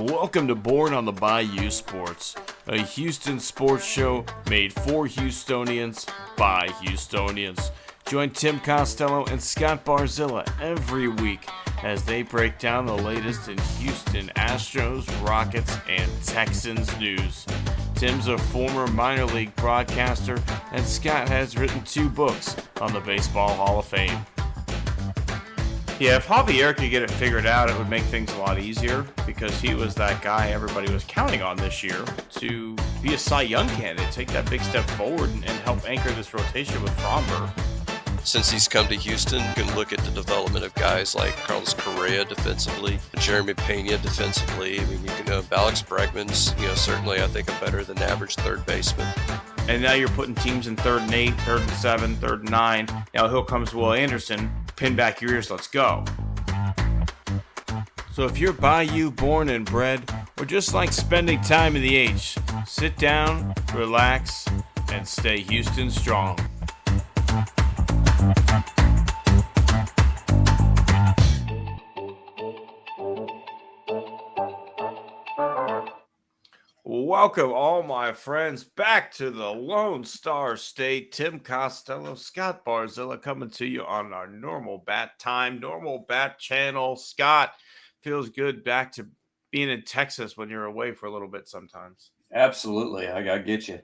Welcome to Born on the Bayou Sports, a Houston sports show made for Houstonians by Houstonians. Join Tim Costello and Scott Barzilla every week as they break down the latest in Houston Astros, Rockets, and Texans news. Tim's a former minor league broadcaster, and Scott has written 2 books on the Baseball Hall of Fame. Yeah, if Javier could get it figured out, it would make things a lot easier because he was that guy everybody was counting on this year to be a Cy Young candidate, take that big step forward and help anchor this rotation with Fromber. Since he's come to Houston, you can look at the development of guys like Carlos Correa defensively, Jeremy Pena defensively. I mean, you can Alex Bregman's, certainly I think a better than average third baseman. And now you're putting teams in 3rd and 8, 3rd and 7, 3rd and 9. Now here comes Will Anderson. Pin back your ears, let's go. So if you're Bayou born and bred, or just like spending time in the H, sit down, relax, and stay Houston strong. Welcome, all my friends, back to the Lone Star State. Tim Costello, Scott Barzilla coming to you on our normal bat time, normal bat channel. Scott, feels good back to being in Texas when you're away for a little bit sometimes. Absolutely. I get you.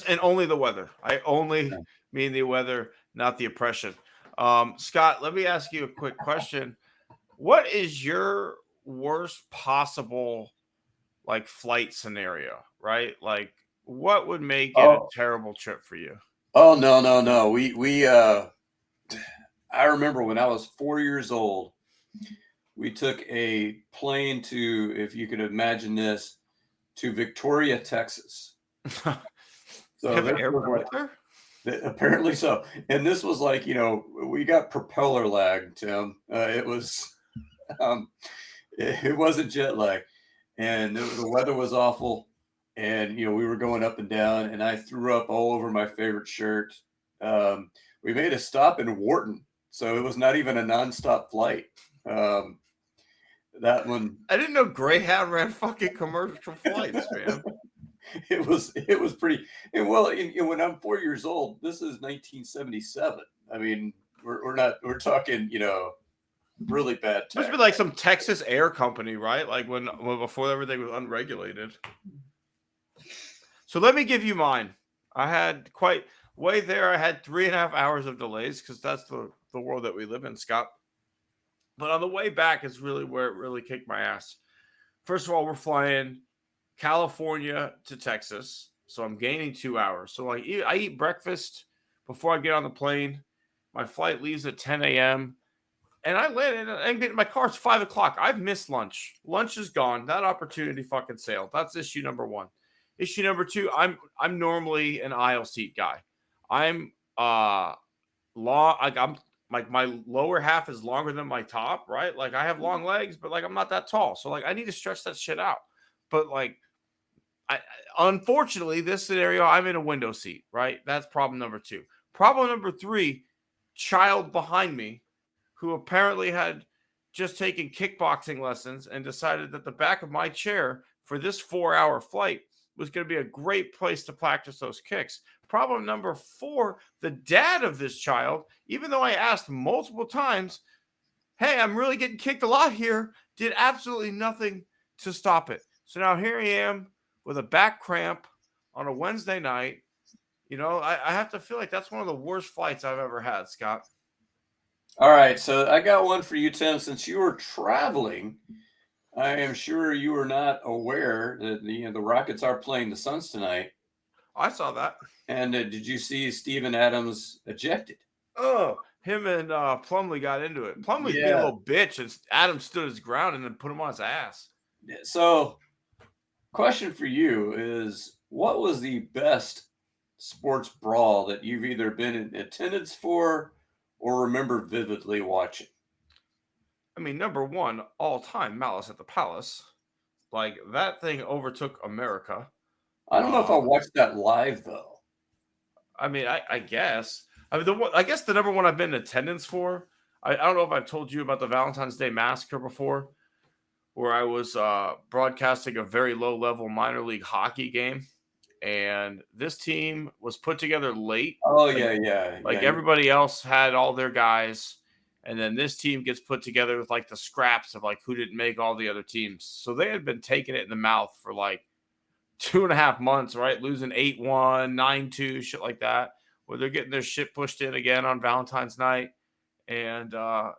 And only the weather. I only mean the weather, not the oppression. Scott, let me ask you a quick question. What is your worst possible flight scenario, right? Like, what would make it a terrible trip for you? Oh, no. We I remember when I was 4 years old, we took a plane to, if you could imagine this, to Victoria, Texas. So have an airport there? Apparently so. And this was we got propeller lag, Tim. It wasn't jet lag. And the weather was awful. And, we were going up and down, and I threw up all over my favorite shirt. We made a stop in Wharton, so it was not even a nonstop flight. That one. I didn't know Greyhound ran fucking commercial flights, man. It was pretty. And when I'm 4 years old, this is 1977. I mean, we're talking, really bad tech. Must be like some Texas air company, right? Like when before everything was unregulated. So let me give you mine. I had I had 3.5 hours of delays because that's the world that we live in, Scott. But on the way back is really where it really kicked my ass. First of all, we're flying California to Texas. So I'm gaining 2 hours. So I eat breakfast before I get on the plane. My flight leaves at 10 a.m. And I landed and get in my car. It's 5 o'clock. I've missed lunch. Lunch is gone. That opportunity fucking sailed. That's issue number 1. Issue number 2, I'm normally an aisle seat guy. I'm long. I'm my lower half is longer than my top, right? Like I have long legs, but I'm not that tall. So I need to stretch that shit out. But unfortunately, this scenario, I'm in a window seat, right? That's problem number 2. Problem number 3, child behind me, who apparently had just taken kickboxing lessons and decided that the back of my chair for this 4-hour flight was going to be a great place to practice those kicks. Problem number 4, the dad of this child, even though I asked multiple times, hey, I'm really getting kicked a lot here, did absolutely nothing to stop it. So now here I am with a back cramp on a Wednesday night. I have to feel like that's one of the worst flights I've ever had, Scott. All right, so I got one for you, Tim. Since you were traveling, I am sure you were not aware that the Rockets are playing the Suns tonight. I saw that. And did you see Steven Adams ejected? Oh, him and Plumlee got into it. Plumlee being a little bitch, and Adams stood his ground and then put him on his ass. So, question for you is, what was the best sports brawl that you've either been in attendance for or remember vividly watching? I mean, number 1, all time, Malice at the Palace. That thing overtook America. I don't know if I watched that live though. I mean, I guess. I guess the number 1 I've been in attendance for. I don't know if I've told you about the Valentine's Day Massacre before, where I was broadcasting a very low-level minor league hockey game, and this team was put together late. Oh, yeah. Like everybody else had all their guys, and then this team gets put together with like the scraps of like who didn't make all the other teams. So they had been taking it in the mouth for like 2.5 months, right? Losing 8-1, 9-2, shit like that, where they're getting their shit pushed in again on Valentine's night. And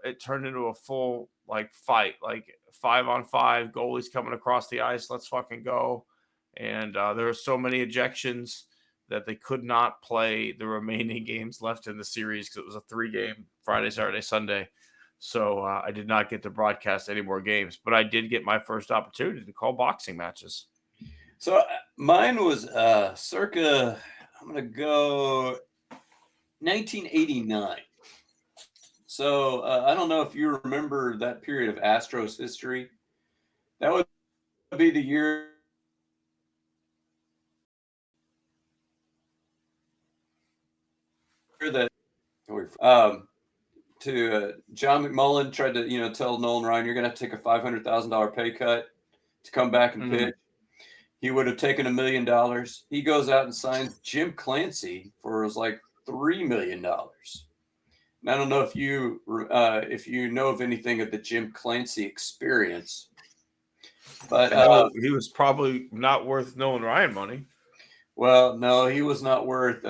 it turned into a full like fight, like 5-on-5, goalies coming across the ice, let's fucking go. And there were so many ejections that they could not play the remaining games left in the series because it was a 3-game Friday, Saturday, Sunday. So I did not get to broadcast any more games, but I did get my first opportunity to call boxing matches. So mine was circa, I'm going to go 1989. So I don't know if you remember that period of Astros history. That would be the year that John McMullen tried to, tell Nolan Ryan, you're going to take a $500,000 pay cut to come back and pitch. He would have taken $1 million. He goes out and signs Jim Clancy for like $3 million. And I don't know if you know of anything of the Jim Clancy experience, but he was probably not worth Nolan Ryan money. Well, no, he was not worth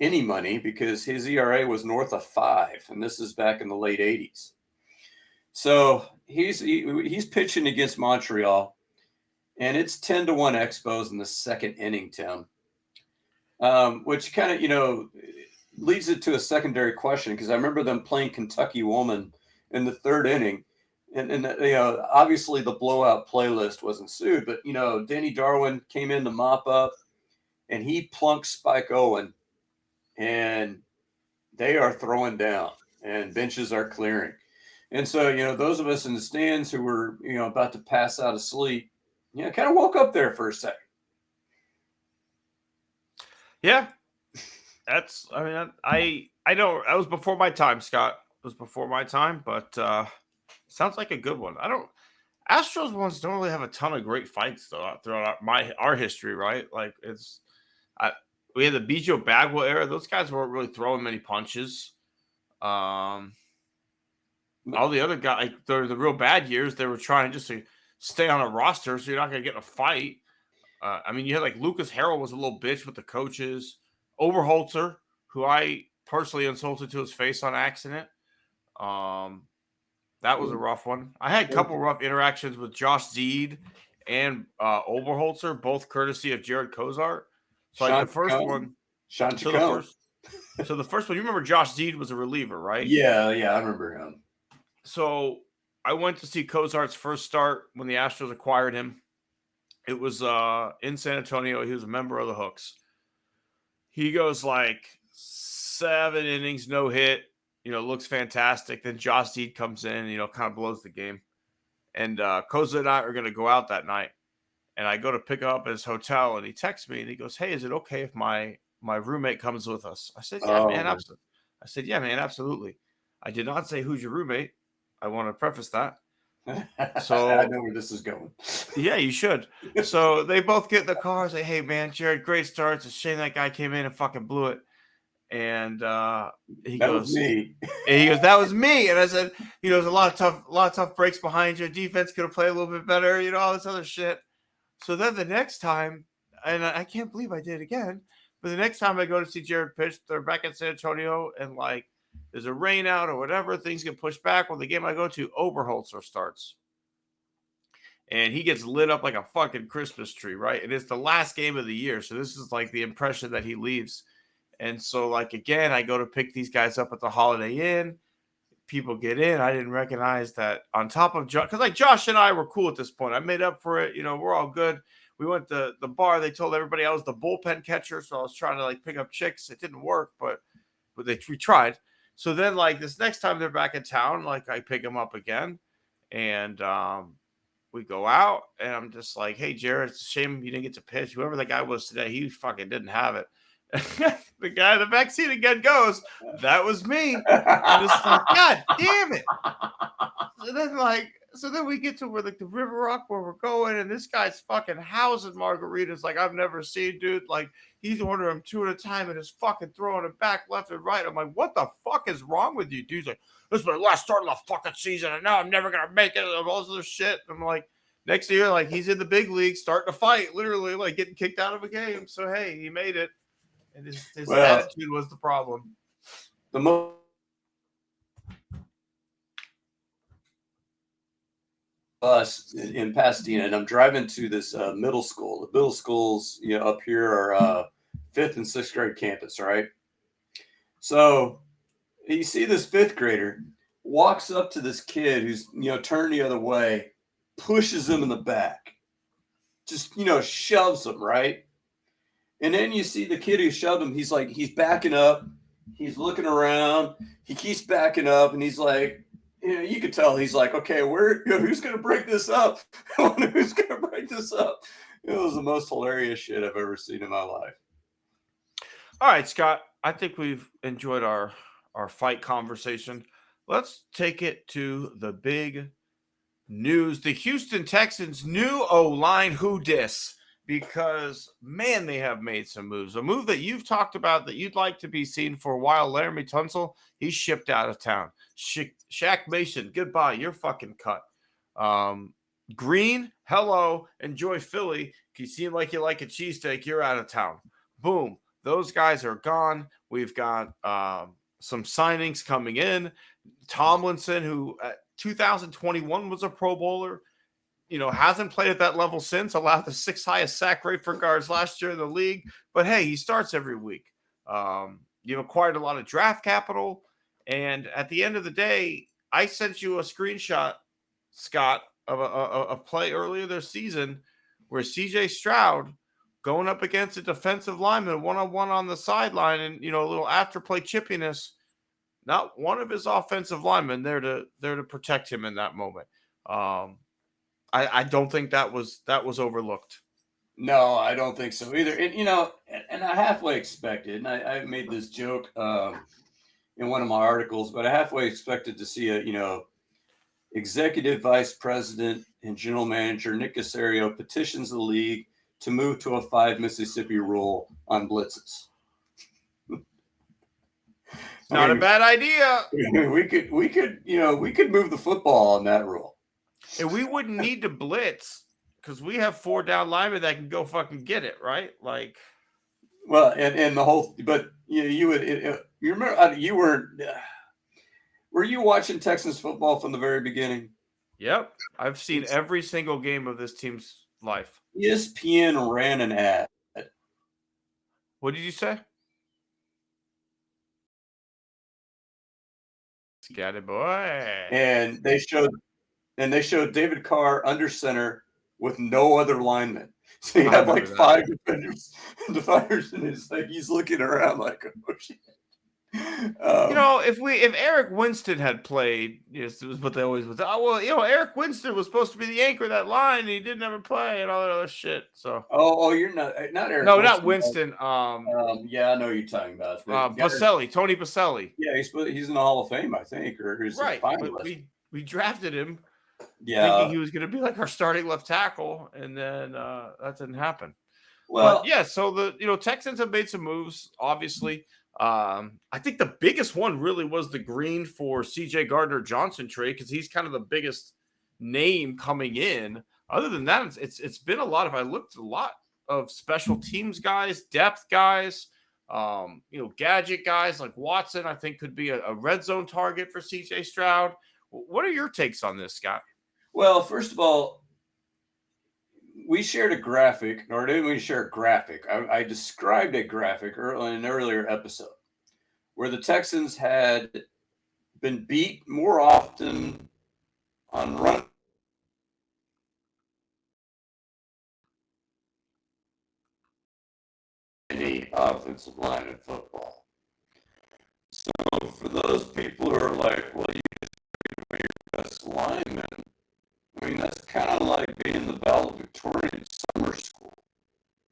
any money because his ERA was north of 5, and this is back in the late 80s. So he's pitching against Montreal, and it's 10-1 Expos in the second inning, Tim, which kind of, leads it to a secondary question because I remember them playing Kentucky Woman in the third inning. And obviously the blowout playlist was ensued, but, Danny Darwin came in to mop up, and he plunks Spike Owen, and they are throwing down, and benches are clearing. And so, those of us in the stands who were, about to pass out of sleep, kind of woke up there for a second. Yeah. I don't, that was before my time, Scott. It was before my time, but sounds like a good one. Astros ones don't really have a ton of great fights though throughout our history, right? Like we had the Bijo Bagwell era. Those guys weren't really throwing many punches. All the other guys, like the real bad years, they were trying just to stay on a roster, so you're not going to get in a fight. You had like Lucas Harrell was a little bitch with the coaches. Oberholzer, who I personally insulted to his face on accident. That was a rough one. I had a couple rough interactions with Josh Zeed and Oberholzer, both courtesy of Jared Cozart. So like the first one, the first one, you remember Josh Zeed was a reliever, right? Yeah, I remember him. So I went to see Cozart's first start when the Astros acquired him. It was in San Antonio. He was a member of the Hooks. He goes like 7 innings, no hit, looks fantastic. Then Josh Zeed comes in, kind of blows the game. And Koza and I are going to go out that night. And I go to pick up at his hotel, and he texts me, and he goes, "Hey, is it okay if my roommate comes with us?" I said, "Yeah, man, absolutely." I said, "Yeah, man, absolutely." I did not say who's your roommate. I want to preface that. So I know where this is going. Yeah, you should. So they both get in the car and say, "Hey, man, Jared, great start. It's a shame that guy came in and fucking blew it." And he goes, "That was me." And I said, "There's a lot of tough breaks behind you. Defense could have played a little bit better, all this other shit." So then the next time, and I can't believe I did it again, but the next time I go to see Jared pitch, they're back in San Antonio, and like there's a rain out or whatever, things get pushed back. Well, the game I go to, Oberholzer starts. And he gets lit up like a fucking Christmas tree, right? And it's the last game of the year. So this is like the impression that he leaves. And so, like, again, I go to pick these guys up at the Holiday Inn. People get in. I didn't recognize that on top of Josh, because like Josh and I were cool at this point. I made up for it. We're all good. We went to the bar. They told everybody I was the bullpen catcher. So I was trying to like pick up chicks. It didn't work, but we tried. So then like this next time they're back in town, like I pick them up again. And we go out, and I'm just like, "Hey, Jared, it's a shame you didn't get to pitch. Whoever that guy was today, he fucking didn't have it." The guy in the backseat again goes, "That was me." I'm just like, "God damn it." And then, like, So then we get to where like the River Rock where we're going, and this guy's fucking housing margaritas like I've never seen, dude. Like he's ordering them 2 at a time and is fucking throwing it back left and right. I'm like, what the fuck is wrong with you, dude? He's like, this is my last start of the fucking season, and now I'm never gonna make it. And all this other shit. I'm like, next year, like he's in the big league, starting to fight, literally, like getting kicked out of a game. So hey, he made it, and his attitude was the problem. The most us in Pasadena, and I'm driving to this middle school. The middle schools, up here are 5th and 6th grade campus, right? So you see this 5th grader walks up to this kid who's turned the other way, pushes him in the back, just shoves him, right? And then you see the kid who shoved him. He's backing up, he's looking around, he keeps backing up, and he's like, you could tell he's like, okay, who's going to break this up? Who's going to break this up? It was the most hilarious shit I've ever seen in my life. All right, Scott, I think we've enjoyed our fight conversation. Let's take it to the big news. The Houston Texans' new O-line who dis, because, man, they have made some moves. A move that you've talked about that you'd like to be seen for a while, Laremy Tunsil, he's shipped out of town. Shaq Mason, goodbye. You're fucking cut. Green, hello. Enjoy Philly. You seem like you like a cheesesteak. You're out of town. Boom. Those guys are gone. We've got some signings coming in. Tomlinson, who 2021 was a Pro Bowler, hasn't played at that level since, allowed the 6th highest sack rate for guards last year in the league. But, hey, he starts every week. You've acquired a lot of draft capital. And at the end of the day, I sent you a screenshot, Scott, of a play earlier this season where C.J. Stroud going up against a defensive lineman one-on-one on the sideline and, a little after-play chippiness. Not one of his offensive linemen there to protect him in that moment. I don't think that was overlooked. No, I don't think so either. And I halfway expected, and I made this joke in one of my articles, but I halfway expected to see a, executive vice president and general manager Nick Caserio petitions the league to move to a 5 Mississippi rule on blitzes. Not a bad idea. We could move the football on that rule. And we wouldn't need to blitz because we have 4 down linemen that can go fucking get it, right? Like, well, and the whole, but you would. You remember you were you watching Texans football from the very beginning? Yep, I've seen every single game of this team's life. ESPN ran an ad. What did you say? Scatty boy. And they showed David Carr under center with no other linemen. So you have like 5 defenders, and it's like he's looking around like, oh shit. If Eric Winston had played, this was what they always was. Oh, well, Eric Winston was supposed to be the anchor of that line, and he didn't ever play, and all that other shit. So. You're not Eric. No, Winston, not Winston. Yeah, I know you're talking about. Baselli, Tony Baselli. Yeah, he's in the Hall of Fame, I think, or he's right. But we drafted him. Yeah, thinking he was going to be like our starting left tackle, and then that didn't happen. Well, but yeah. So the Texans have made some moves, obviously. I think the biggest one really was the Green for C.J. Gardner-Johnson trade because he's kind of the biggest name coming in. Other than that, it's been a lot of. I looked at a lot of special teams guys, depth guys, gadget guys like Watson. I think could be a red zone target for C.J. Stroud. What are your takes on this, Scott? Well, first of all, we shared a graphic, or didn't we share a graphic? I described a graphic in an earlier episode where the Texans had been beat more often on run. Any offensive line in football. So for those people who are like, well, you just your best lineman, I mean, that's kind of like being the valedictorian summer school.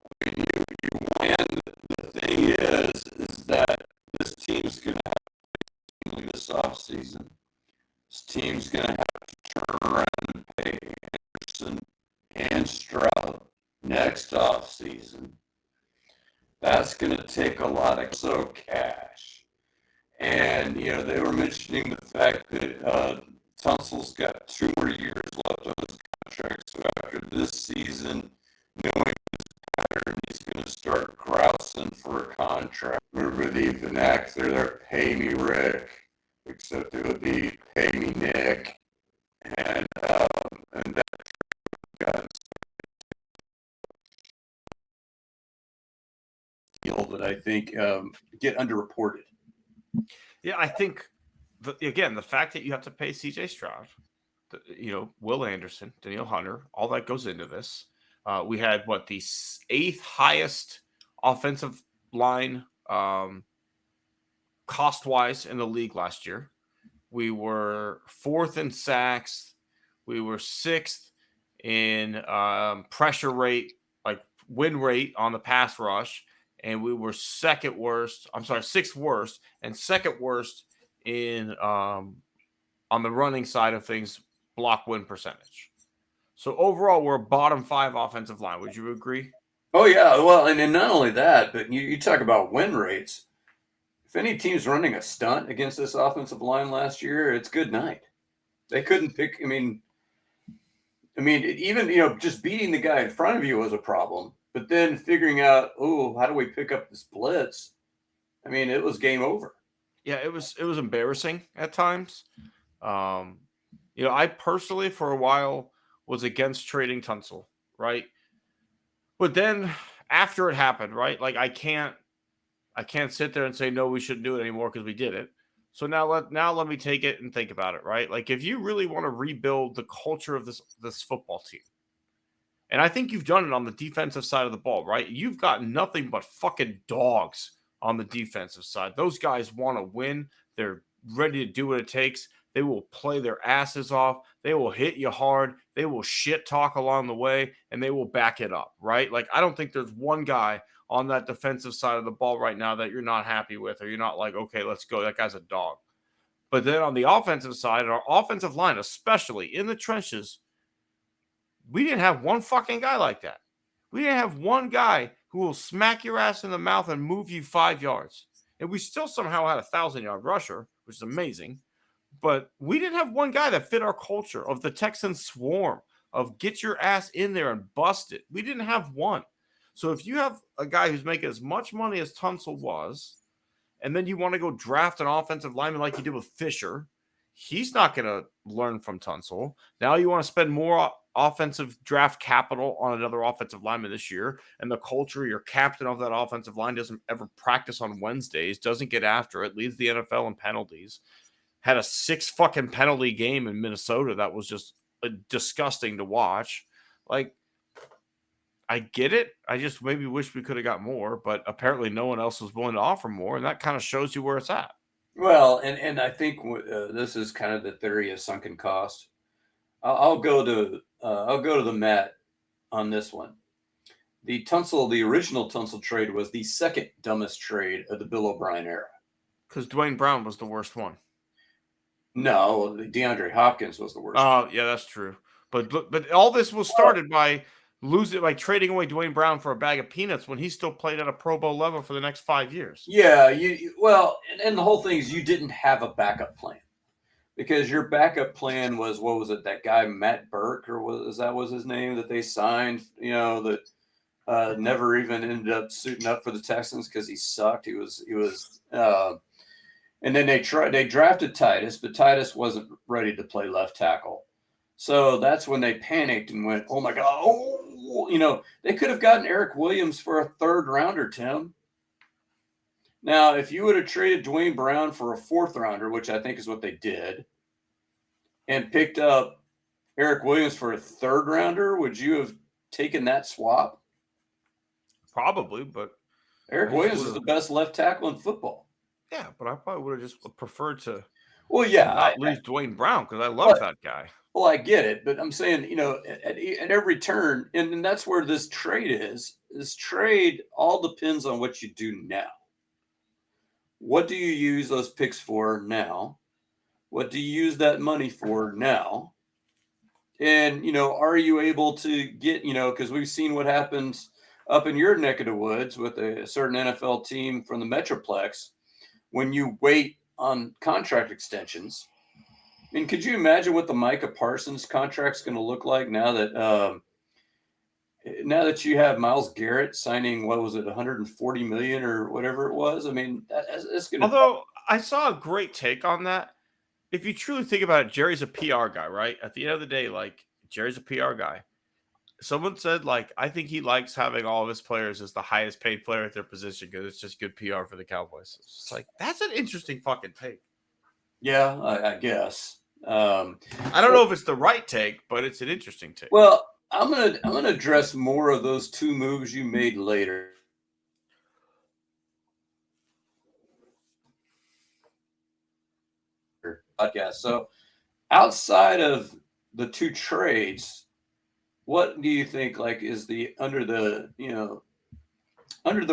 I mean, you win. The thing is that this team's going to have to this offseason. This team's going to have to around and pay Anderson and Stroud next offseason, that's going to take a lot of cash. And, they were mentioning the fact that Tunsil's got 2 more years left on his contract. So after this season, knowing his pattern, he's going to start grousing for a contract. Remember the vernacular there, pay me Rick, except it would be pay me Nick. And that got that I think get underreported. Yeah, I think the fact that you have to pay CJ Stroud, Will Anderson, Danielle Hunter, all that goes into this. We had the 8th highest offensive line cost wise in the league last year. We were 4th in sacks. We were 6th in pressure rate, like win rate on the pass rush. And we were 6th worst, and 2nd worst in on the running side of things, block win percentage. So overall, we're a bottom 5 offensive line. Would you agree? Oh, yeah. Well, and not only that, but you talk about win rates. If any team's running a stunt against this offensive line last year, it's good night. They couldn't pick. I mean, even, just beating the guy in front of you was a problem. But then figuring out, how do we pick up this blitz? I mean, it was game over. Yeah, it was embarrassing at times. I personally, for a while, was against trading Tunsil, right? But then after it happened, right? Like I can't sit there and say no, we shouldn't do it anymore because we did it. So now let me take it and think about it, right? Like if you really want to rebuild the culture of this football team, and I think you've done it on the defensive side of the ball, right? You've got nothing but fucking dogs on the defensive side. Those guys want to win. They're ready to do what it takes. They will play their asses off. They will hit you hard. They will shit talk along the way, and they will back it up, right? Like, I don't think there's one guy on that defensive side of the ball right now that you're not happy with, or you're not like, okay, let's go. That guy's a dog. But then on the offensive side, our offensive line, especially in the trenches, we didn't have one fucking guy like that. We didn't have one guy who will smack your ass in the mouth and move you 5 yards. And we still somehow had a 1,000-yard rusher, which is amazing. But we didn't have one guy that fit our culture of the Texans swarm, of get your ass in there and bust it. We didn't have one. So if you have a guy who's making as much money as Tunsil was, and then you want to go draft an offensive lineman like you did with Fisher, he's not going to learn from Tunsil. Now you want to spend more offensive draft capital on another offensive lineman this year, and the culture, your captain of that offensive line doesn't ever practice on Wednesdays, doesn't get after it, leads the NFL in penalties, had a 6 fucking penalty game in Minnesota that was just disgusting to watch. Like, I get it. I just maybe wish we could have got more, but apparently no one else was willing to offer more, and that kind of shows you where it's at. Well, and I think this is kind of the theory of sunken cost. I'll go to the mat on this one. The original Tunsil trade was the second dumbest trade of the Bill O'Brien era. Because Dwayne Brown was the worst one. No, DeAndre Hopkins was the worst. Oh, yeah, that's true. But all this was started by trading away Dwayne Brown for a bag of peanuts when he still played at a Pro Bowl level for the next 5 years. Yeah, and the whole thing is you didn't have a backup plan. Because your backup plan was, what was it, that guy Matt Burke, or was his name that they signed, that never even ended up suiting up for the Texans because he sucked. He was and then they drafted Titus, but Titus wasn't ready to play left tackle. So that's when they panicked and went, oh my God, they could have gotten Eric Williams for a 3rd rounder, Tim. Now, if you would have traded Dwayne Brown for a 4th rounder, which I think is what they did, and picked up Eric Williams for a 3rd rounder, would you have taken that swap? Probably, but Eric Williams is the best left tackle in football. Yeah, but I probably would have just preferred to not lose Dwayne Brown because I love that guy. Well, I get it, but I'm saying, at every turn, and that's where this trade is. This trade all depends on what you do now. What do you use those picks for now? What do you use that money for now? And, are you able to get, because we've seen what happens up in your neck of the woods with a certain NFL team from the Metroplex when you wait on contract extensions. I mean, could you imagine what the Micah Parsons contract's going to look like now that you have Myles Garrett signing, what was it, 140 million or whatever it was? I mean, it's going to. Although I saw a great take on that. If you truly think about it, Jerry's a PR guy, right? At the end of the day, like Jerry's a PR guy. Someone said, like, I think he likes having all of his players as the highest paid player at their position because it's just good PR for the Cowboys. It's just like, that's an interesting fucking take. Yeah, I guess. I don't know if it's the right take, but it's an interesting take. Well, I'm gonna address more of those two moves you made later. Podcast. So outside of the two trades, what do you think like is the under the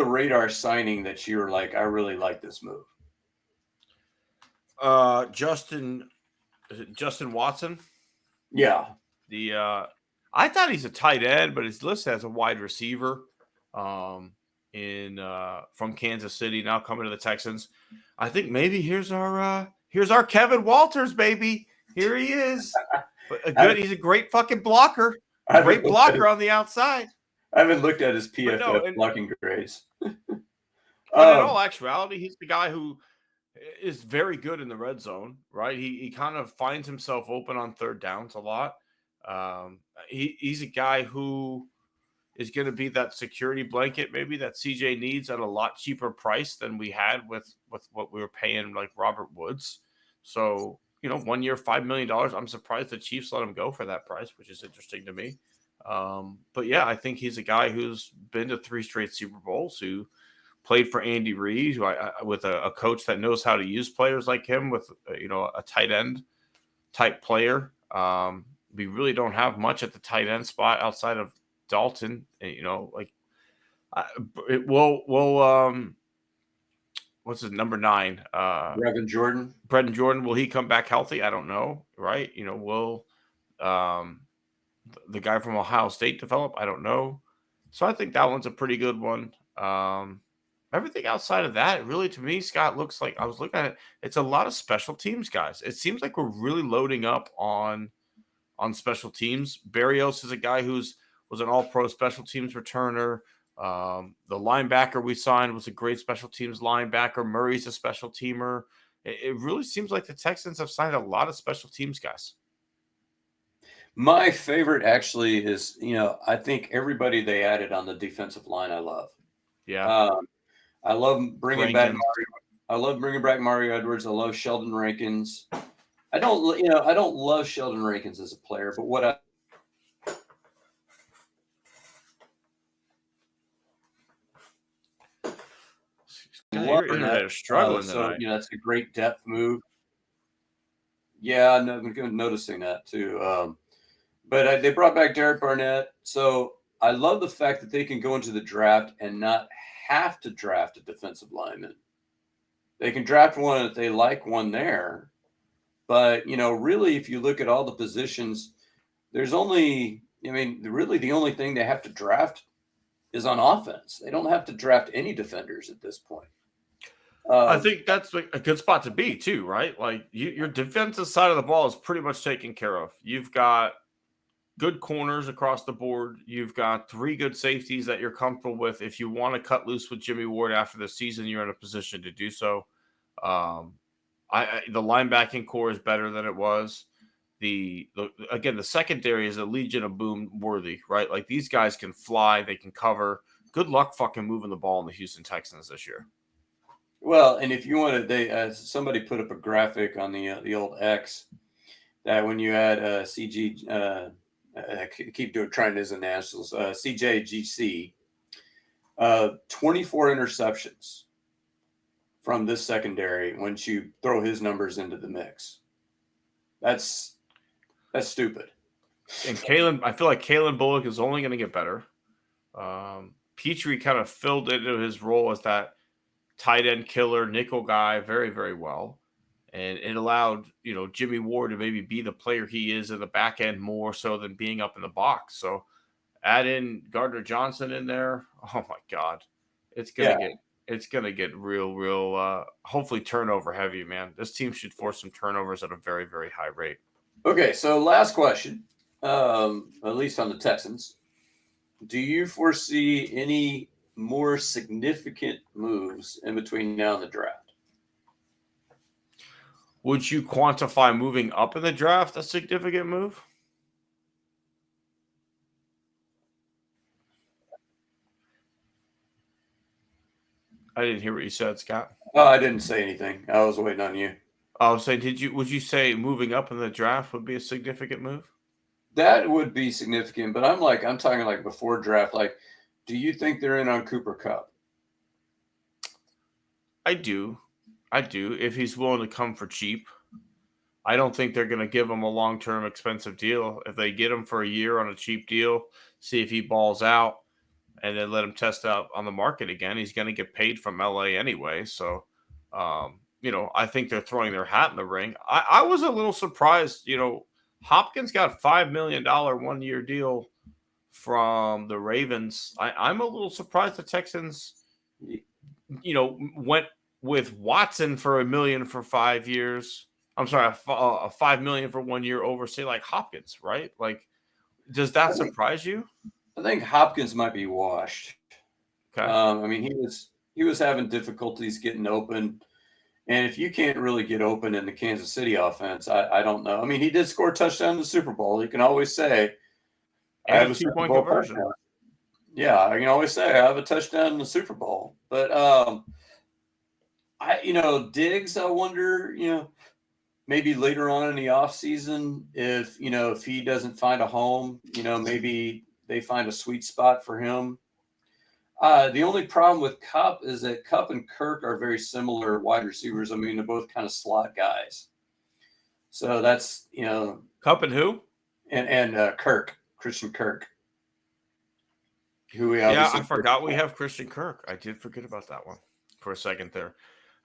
radar signing that you're like, I really like this move? Justin Watson. Yeah. I thought he's a tight end, but he's listed as a wide receiver. From Kansas City, now coming to the Texans. I think maybe here's our Kevin Walters, baby. Here he is. He's a great fucking blocker. Great blocker on the outside. I haven't looked at his PFF blocking grades. But in all actuality, he's the guy who is very good in the red zone, right? He kind of finds himself open on third downs a lot. He's a guy who is going to be that security blanket maybe that CJ needs at a lot cheaper price than we had with what we were paying like Robert Woods. So, 1 year, $5 million. I'm surprised the Chiefs let him go for that price, which is interesting to me. But yeah, I think he's a guy who's been to 3 straight Super Bowls, who played for Andy Reid, with a coach that knows how to use players like him with, a tight end type player. We really don't have much at the tight end spot outside of Dalton, what's his number 9? Brevin Jordan. Brendan Jordan, will he come back healthy? I don't know, right? Will the guy from Ohio State develop? I don't know. So I think that one's a pretty good one. Everything outside of that, really, to me, Scott, looks like, I was looking at it, it's a lot of special teams guys. It seems like we're really loading up on special teams. Barrios is a guy was an all-pro special teams returner. The linebacker we signed was a great special teams linebacker. Murray's a special teamer. It really seems like the Texans have signed a lot of special teams guys. My favorite actually is, I think everybody they added on the defensive line I love. Yeah. I love bringing back Mario Edwards. I love Sheldon Rankins. I don't love Sheldon Rankins as a player, but what I your internet is struggling tonight. That's a great depth move. Yeah, I'm noticing that too. But they brought back Derek Barnett, so I love the fact that they can go into the draft and not have to draft a defensive lineman. They can draft one if they like one there. But, really, if you look at all the positions, there's really the only thing they have to draft is on offense. They don't have to draft any defenders at this point. I think that's a good spot to be too, right? Like your defensive side of the ball is pretty much taken care of. You've got good corners across the board. You've got 3 good safeties that you're comfortable with. If you want to cut loose with Jimmy Ward after the season, you're in a position to do so. The linebacking core is better than it was. The secondary is a legion of boom worthy, right? Like these guys can fly, they can cover. Good luck fucking moving the ball in the Houston Texans this year. Well, and if you want to, somebody put up a graphic on the old X that when you add CG, I keep trying his initials, CJGC, 24 interceptions from this secondary once you throw his numbers into the mix. That's stupid. And I feel like Kalen Bullock is only going to get better. Petrie kind of filled into his role as that tight end killer nickel guy very, very well. And it allowed, Jimmy Ward to maybe be the player he is in the back end more so than being up in the box. So add in Gardner Johnson in there. Oh my God. It's gonna get real, hopefully turnover heavy, man. This team should force some turnovers at a very, very high rate. Okay, so last question, at least on the Texans. Do you foresee any more significant moves in between now and the draft? Would you quantify moving up in the draft a significant move? I didn't hear what you said, Scott. Oh, I didn't say anything. I was waiting on you. I was saying, would you say moving up in the draft would be a significant move? That would be significant, but I'm talking like before draft. Like, do you think they're in on Cooper Kupp? I do. If he's willing to come for cheap. I don't think they're going to give him a long-term expensive deal. If they get him for a year on a cheap deal, see if he balls out, and then let him test out on the market again, he's going to get paid from LA anyway. So, I think they're throwing their hat in the ring. I was a little surprised. Hopkins got $5 million 1-year deal from the Ravens. I'm a little surprised the Texans, went with Watson for $1 million for 5 years. I'm sorry, a $5 million for 1 year over, say, like Hopkins, right? Like, does that surprise you? I think Hopkins might be washed. Okay. I mean, he was having difficulties getting open, and if you can't really get open in the Kansas City offense, I don't know. I mean, he did score a touchdown in the Super Bowl. You can always say, "I have a 2-point conversion." Touchdown. Yeah, I can always say I have a touchdown in the Super Bowl, but Diggs. I wonder, maybe later on in the offseason, if he doesn't find a home, maybe they find a sweet spot for him. The only problem with Kupp is that Kupp and Kirk are very similar wide receivers. I mean, they're both kind of slot guys. So that's, Kupp and who? And Christian Kirk. I forgot we have Christian Kirk. I did forget about that one for a second there.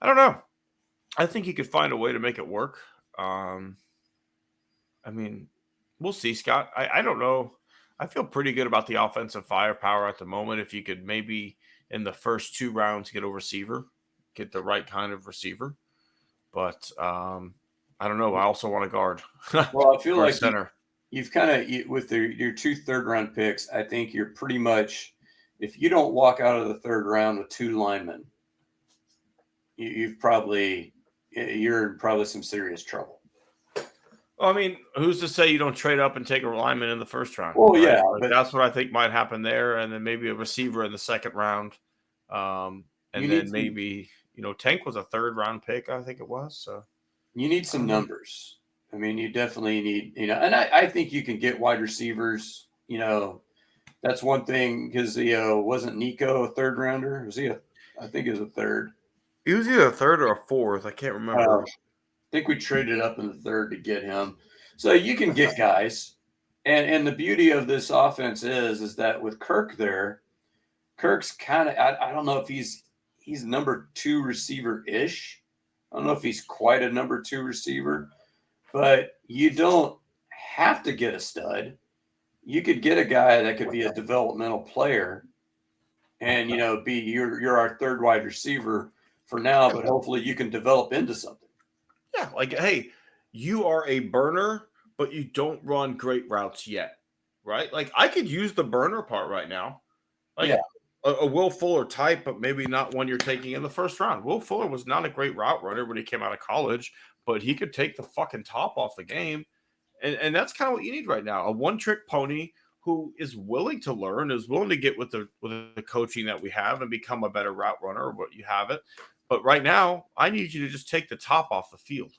I don't know. I think he could find a way to make it work. I mean, we'll see, Scott. I don't know. I feel pretty good about the offensive firepower at the moment. If you could maybe in the first 2 rounds get a receiver, get the right kind of receiver. But I don't know. I also want a guard. Well, I feel like center. You've kind of, with your 2 third-round picks, I think you're pretty much, if you don't walk out of the 3rd round with 2 linemen, you're in probably some serious trouble. Well, I mean, who's to say you don't trade up and take a lineman in the 1st round? Well, right? yeah. Like, that's what I think might happen there, and then maybe a receiver in the 2nd round. And then maybe, Tank was a 3rd-round pick, I think it was. So you need some numbers. I mean, you definitely need, and I think you can get wide receivers, that's one thing, because, wasn't Nico a 3rd rounder? I think he was a 3rd. He was either a 3rd or a 4th. I can't remember. I think we traded up in the 3rd to get him. So you can get guys. And the beauty of this offense is that with Kirk there, Kirk's kind of, I don't know if he's number 2 receiver-ish. I don't know if he's quite a number 2 receiver. But you don't have to get a stud. You could get a guy that could be a developmental player and, be you're our 3rd wide receiver for now, but hopefully you can develop into something. Yeah, like, hey, you are a burner, but you don't run great routes yet, right? Like, I could use the burner part right now. Like, yeah. A Will Fuller type, but maybe not one you're taking in the 1st round. Will Fuller was not a great route runner when he came out of college, but he could take the fucking top off the game. And that's kind of what you need right now. A one-trick pony who is willing to learn, is willing to get with the coaching that we have and become a better route runner, or what you have it. But right now, I need you to just take the top off the field.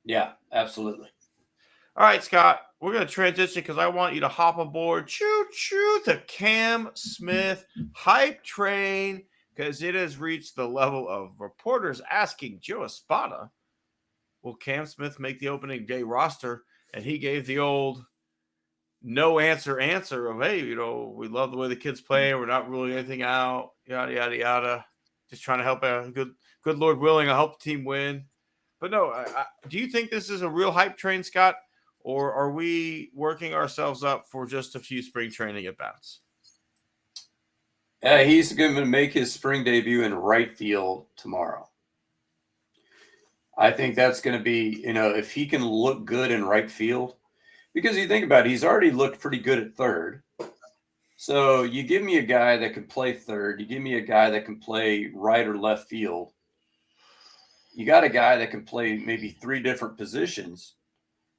Yeah, absolutely. All right, Scott, we're going to transition because I want you to hop aboard the Cam Smith hype train, because it has reached the level of reporters asking Joe Espada, will Cam Smith make the opening day roster? And he gave the old no answer of, hey, we love the way the kids play. We're not ruling anything out, yada, yada, yada. Just trying to help out. Good Lord willing, I hope the team win. But no, do you think this is a real hype train, Scott? Or are we working ourselves up for just a few spring training at bats? He's going to make his spring debut in right field tomorrow. I think that's going to be, if he can look good in right field, because you think about it, he's already looked pretty good at third. So you give me a guy that can play third, you give me a guy that can play right or left field. You got a guy that can play maybe 3 different positions.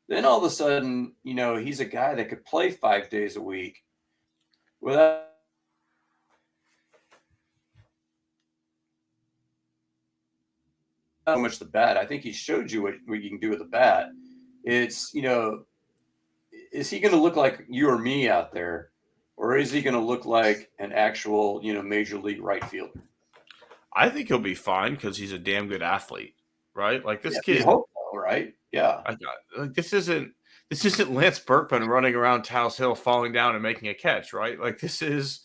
Then all of a sudden, he's a guy that could play 5 days a week without so much the bat. I think he showed you what you can do with the bat. It's, is he going to look like you or me out there, or is he going to look like an actual, major league right fielder? I think he'll be fine because he's a damn good athlete, right? Like this kid. You hope so, right? Yeah. This isn't Lance Berkman running around Taos Hill, falling down and making a catch, right? Like this is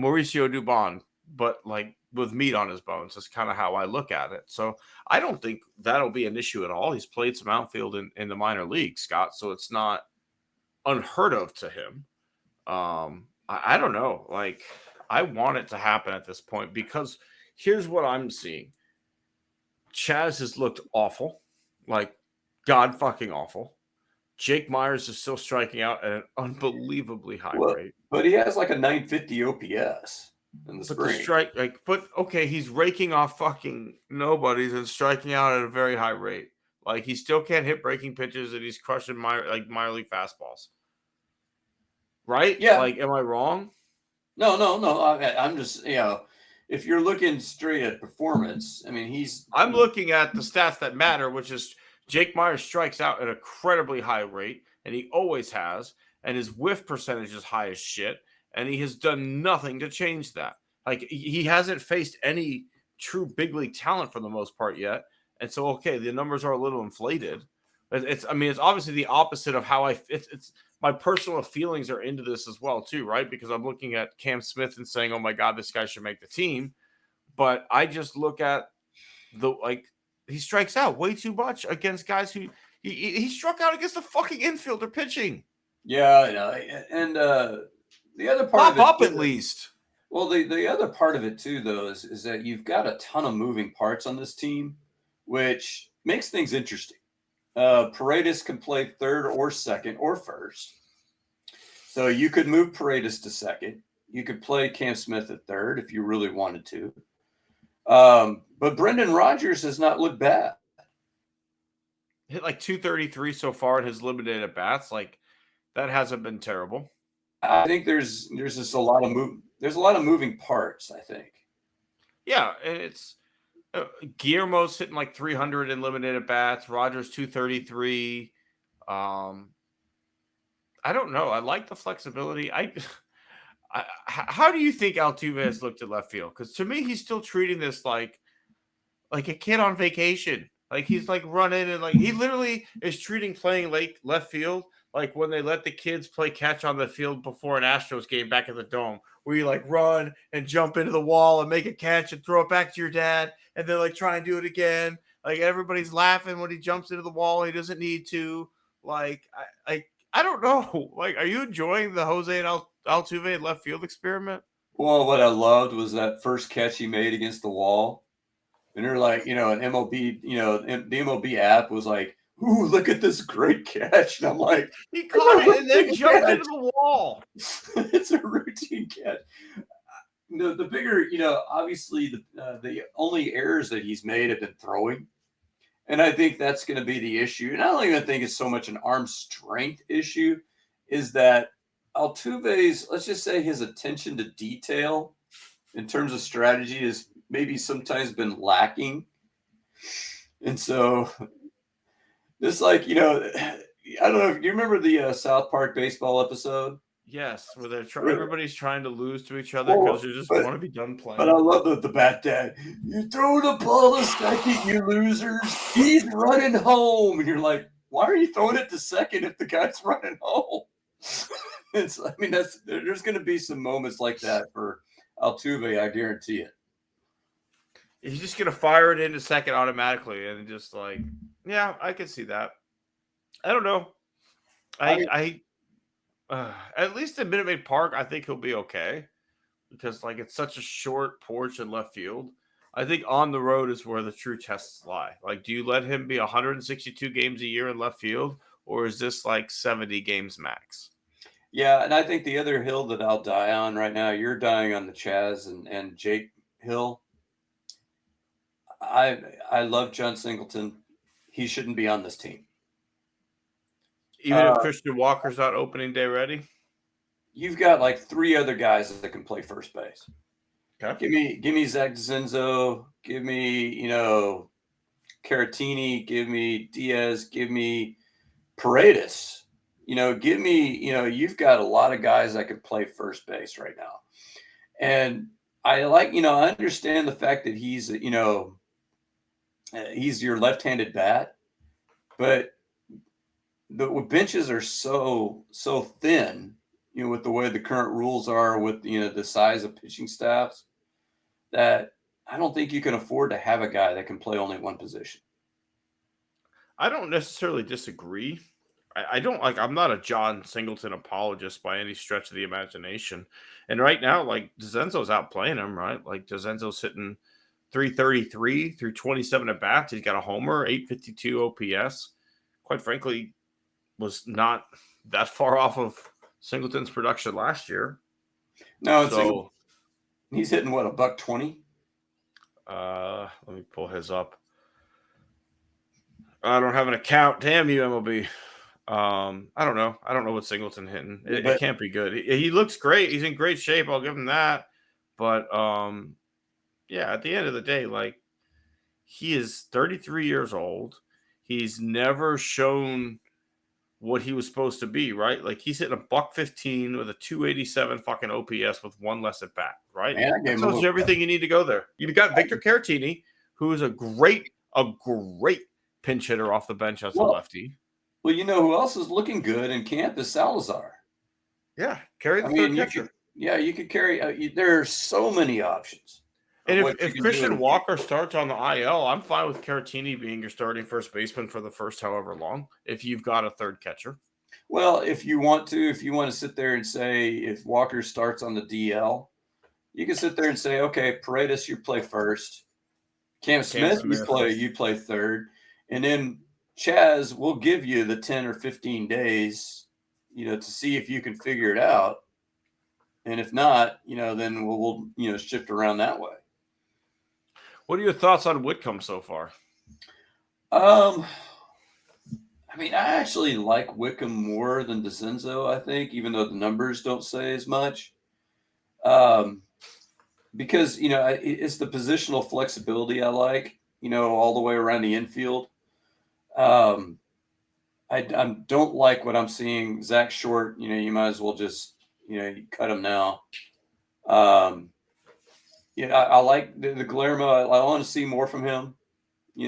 Mauricio Dubon, but like with meat on his bones. That's kind of how I look at it. So I don't think that'll be an issue at all. He's played some outfield in the minor leagues, Scott, so it's not unheard of to him. I don't know. Like I want it to happen at this point because here's what I'm seeing. Chaz has looked awful, like god fucking awful. Jake Myers is still striking out at an unbelievably high rate. But he has like a 950 OPS in the spring. He's raking off fucking nobodies and striking out at a very high rate. Like he still can't hit breaking pitches and he's crushing minor league fastballs. Right? Yeah. Like, am I wrong? No. I'm just, if you're looking straight at performance, I mean, I'm looking at the stats that matter, which is Jake Myers strikes out at an incredibly high rate, and he always has, and his whiff percentage is high as shit, and he has done nothing to change that. Like, he hasn't faced any true big league talent for the most part yet, and so, okay, the numbers are a little inflated. It's obviously the opposite of how it's my personal feelings are into this as well too, right? Because I'm looking at Cam Smith and saying, oh my God, this guy should make the team. But I just look at he strikes out way too much against guys who he struck out against the fucking infielder pitching. Yeah, and the other part of it up at least. Well, the other part of it too, though, is that you've got a ton of moving parts on this team, which makes things interesting. Paredes can play third or second or first. So you could move Paredes to second. You could play Cam Smith at third if you really wanted to. But Brendan Rodgers has not looked bad. Hit like 233 so far in his limited at bats. Like that hasn't been terrible. I think there's just a lot of moving parts, I think. Yeah, and it's Guillermo's hitting like 300 in limited at bats. Rodgers 233. I don't know. I like the flexibility. How do you think Altuve has looked at left field? Because to me, he's still treating this like a kid on vacation. Like he's like running and like he literally is treating playing left field like when they let the kids play catch on the field before an Astros game back at the Dome, where you like run and jump into the wall and make a catch and throw it back to your dad, and then like try and do it again. Like everybody's laughing when he jumps into the wall. He doesn't need to. Like I don't know. Like, are you enjoying the Jose and Altuve left field experiment? Well, what I loved was that first catch he made against the wall. And they're like, an MLB, the MLB app was like, ooh, look at this great catch. And I'm like, he caught it and then jumped into the wall. It's a routine catch. The bigger, obviously the only errors that he's made have been throwing. And I think that's going to be the issue. And I don't even think it's so much an arm strength issue, is that Altuve's, let's just say his attention to detail in terms of strategy is maybe sometimes been lacking. And so this, like, I don't know if you remember the South Park baseball episode. Yes, where they're everybody's trying to lose to each other because they just want to be done playing. But I love the bat dad. You throw the ball to second, you losers. He's running home. And you're like, why are you throwing it to second if the guy's running home? There's going to be some moments like that for Altuve, I guarantee it. he's just gonna fire it into second automatically, and just like, yeah, I can see that. I don't know. At least at Minute Maid Park, I think he'll be okay because like it's such a short porch in left field. I think on the road is where the true tests lie. Like, do you let him be 162 games a year in left field, or is this like 70 games max? Yeah, and I think the other hill that I'll die on right now, you're dying on the Chaz and Jake Hill. I love John Singleton. He shouldn't be on this team. Even if Christian Walker's not opening day ready? You've got like 3 other guys that can play first base. Okay. Give me Zach Zenzo, give me, Caratini, give me Diaz, give me Paredes. Give me, you've got a lot of guys that could play first base right now. And I I understand the fact that he's your left-handed bat, but the benches are so thin, with the way the current rules are with, the size of pitching staffs, that I don't think you can afford to have a guy that can play only one position. I don't necessarily disagree. I don't like. I'm not a John Singleton apologist by any stretch of the imagination. And right now, like DeZenzo's outplaying him, right? Like DeZenzo's hitting 333 through 27 at bats. He's got a homer, 852 OPS. Quite frankly, was not that far off of Singleton's production last year. No, so he's hitting what, $120? Let me pull his up. I don't have an account. Damn you, MLB. I don't know. I don't know what Singleton hitting. It can't be good. He looks great. He's in great shape. I'll give him that. But yeah, at the end of the day, like he is 33 years old. He's never shown what he was supposed to be, right? Like he's hitting $115 with a 287 fucking OPS with one less at bat, right? That tells you everything you need to go there. You've got Victor Caratini, who is a great pinch hitter off the bench as a lefty. Well, you know who else is looking good in camp is Salazar. Yeah, carry the third catcher. You could carry. There are so many options. And if Christian Walker starts on the IL, I'm fine with Caratini being your starting first baseman for the first however long, if you've got a third catcher. Well, if you want to sit there and say if Walker starts on the DL, you can sit there and say, okay, Paredes, you play first. Cam Smith, you play third. And then Chaz will give you the 10 or 15 days, to see if you can figure it out. And if not, then we'll shift around that way. What are your thoughts on Whitcomb so far? I actually like Whitcomb more than DeZenzo, I think, even though the numbers don't say as much. Because, it's the positional flexibility I like, all the way around the infield. I don't like what I'm seeing. Zach Short, you might as well just, you cut him now. I like the Guillorme. I want to see more from him.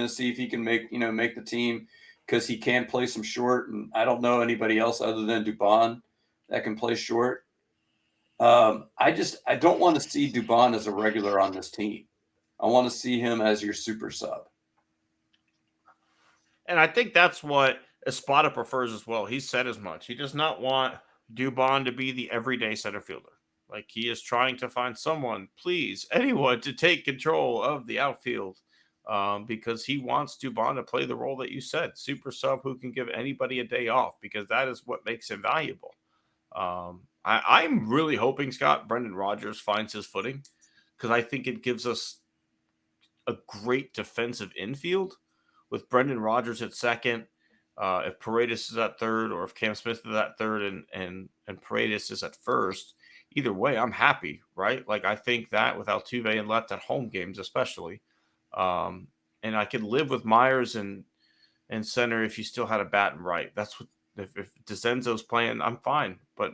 See if he can make the team, because he can play some short, and I don't know anybody else other than Dubon that can play short. I don't want to see Dubon as a regular on this team. I want to see him as your super sub. And I think that's what Espada prefers as well. He said as much. He does not want Dubon to be the everyday center fielder. Like he is trying to find someone, please, anyone, to take control of the outfield, because he wants Dubon to play the role that you said, super sub who can give anybody a day off, because that is what makes him valuable. I'm really hoping, Scott, Brendan Rodgers finds his footing, because I think it gives us a great defensive infield with Brendan Rodgers at second. If Paredes is at third, or if Cam Smith is at third and Paredes is at first, either way, I'm happy, right? Like I think that with Altuve and left at home games, especially, and I could live with Myers and center if you still had a bat and right. That's what if DeZenzo's playing, I'm fine. But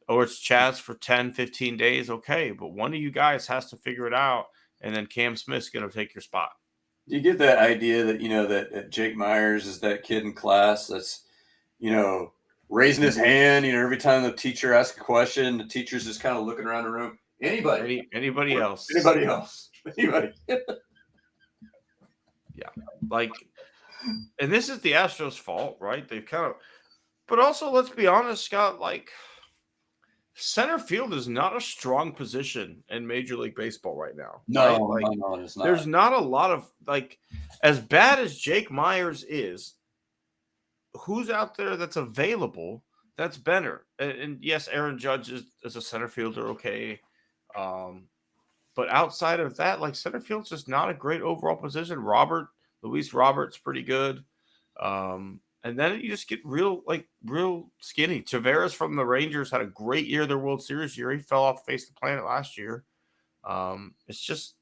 or it's Chaz for 10, 15 days, okay. But one of you guys has to figure it out, and then Cam Smith's going to take your spot. Do you get that idea that that Jake Myers is that kid in class that's raising his hand, every time the teacher asks a question, the teacher's just kind of looking around the room. Anybody else. Yeah. Like, and this is the Astros' fault, right? They've kind of, but also let's be honest, Scott, like center field is not a strong position in Major League Baseball right now, right? No, Like, no, it's not. there's not a lot of, like, as bad as Jake Myers is, who's out there that's available that's better? And yes, Aaron Judge is a center fielder, okay. But outside of that, like center field's just not a great overall position. Luis Robert's pretty good. And then you just get real skinny. Tavares from the Rangers had a great year, their World Series year. He fell off the face of the planet last year. It's just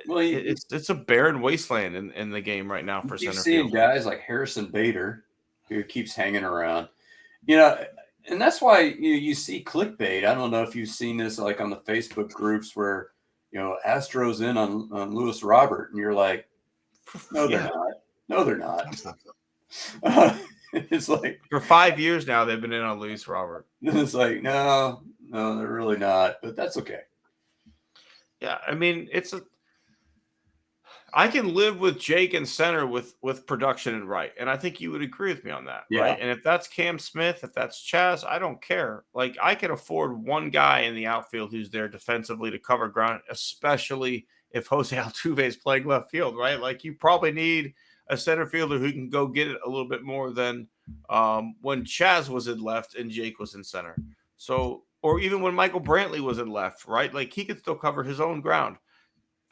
it's a barren wasteland in the game right now for center seeing field. Guys like Harrison Bader who keeps hanging around, and that's why you see clickbait. I don't know if you've seen this like on the Facebook groups where Astros in on Luis Robert, and you're like, no, they're not. No, they're not. It's like for 5 years now they've been in on Luis Robert. It's like no, they're really not. But that's okay. Yeah, I mean I can live with Jake and center with production and right, and I think you would agree with me on that, right? And if that's Cam Smith, if that's Chaz, I don't care. Like I can afford one guy in the outfield who's there defensively to cover ground, especially if Jose Altuve is playing left field, right? Like you probably need a center fielder who can go get it a little bit more than when Chaz was in left and Jake was in center. So, or even when Michael Brantley was in left, right? Like he could still cover his own ground.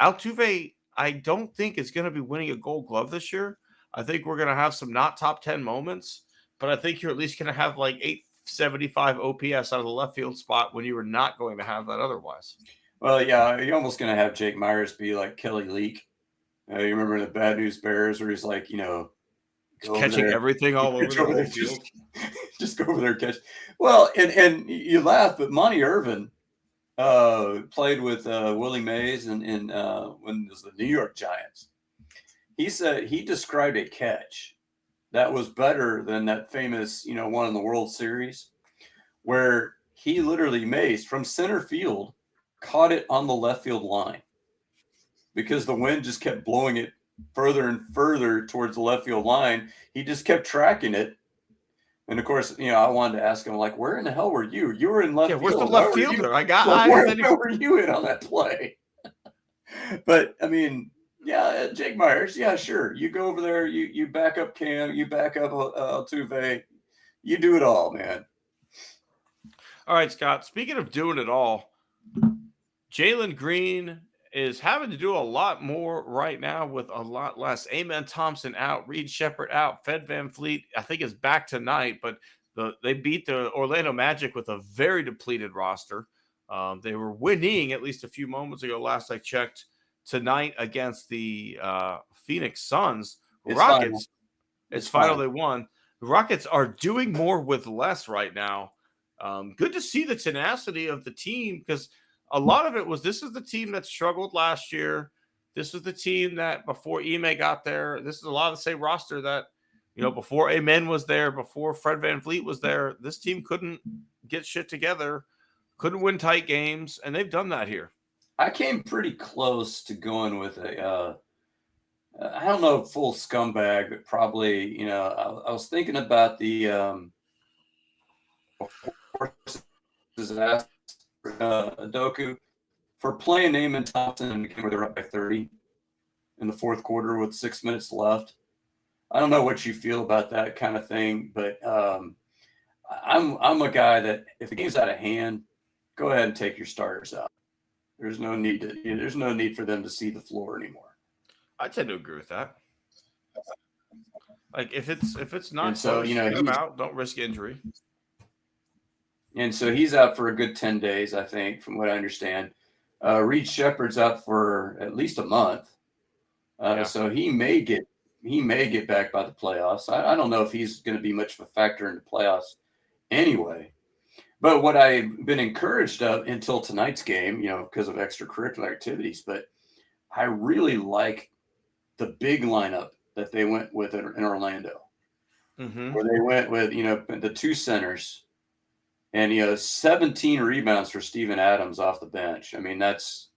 Altuve, I don't think is going to be winning a Gold Glove this year. I think we're going to have some not top 10 moments, but I think you're at least going to have like 875 OPS out of the left field spot when you were not going to have that otherwise. Well, yeah, you're almost going to have Jake Myers be like Kelly Leak. You remember the Bad News Bears where he's like, catching everything all over the field. Just go over there and catch. Well, and you laugh, but Monty Irvin played with Willie Mays and when it was the New York Giants. He said he described a catch that was better than that famous, one in the World Series where he literally Mays from center field caught it on the left field line because the wind just kept blowing it further and further towards the left field line. He just kept tracking it. And of course, I wanted to ask him, like, where in the hell were you? You were in left field. Where's the left fielder? Where were you in on that play? But I mean, yeah, Jake Myers, yeah, sure. You go over there, you back up Cam, you back up Altuve, you do it all, man. All right, Scott. Speaking of doing it all, Jalen Green is having to do a lot more right now with a lot less. Amen Thompson out, Reed Shepherd out, Fed VanVleet, I think is back tonight, but they beat the Orlando Magic with a very depleted roster. They were winning at least a few moments ago, last I checked, tonight against the Phoenix Suns. Rockets, it's final. They won. The Rockets are doing more with less right now. Good to see the tenacity of the team because a lot of it was this is the team that struggled last year. This was the team that before Ime got there, this is a lot of the same roster that, before Amen was there, before Fred VanVleet was there, this team couldn't get shit together, couldn't win tight games, and they've done that here. I came pretty close to going with a, I don't know, full scumbag, but probably, I was thinking about the Doku for playing Amen Thompson in the game where they're up by 30 in the fourth quarter with 6 minutes left. I don't know what you feel about that kind of thing, but I'm a guy that if the game's out of hand, go ahead and take your starters out. There's no need for them to see the floor anymore. I tend to agree with that. Like if it's not so, he's out, don't risk injury. And so he's out for a good 10 days, I think, from what I understand. Reed Shepherd's out for at least a month. So he may get back by the playoffs. I don't know if he's going to be much of a factor in the playoffs anyway. But what I've been encouraged of until tonight's game, because of extracurricular activities, but I really like the big lineup that they went with in Orlando, where they went with, the two centers and, 17 rebounds for Steven Adams off the bench. I mean, that's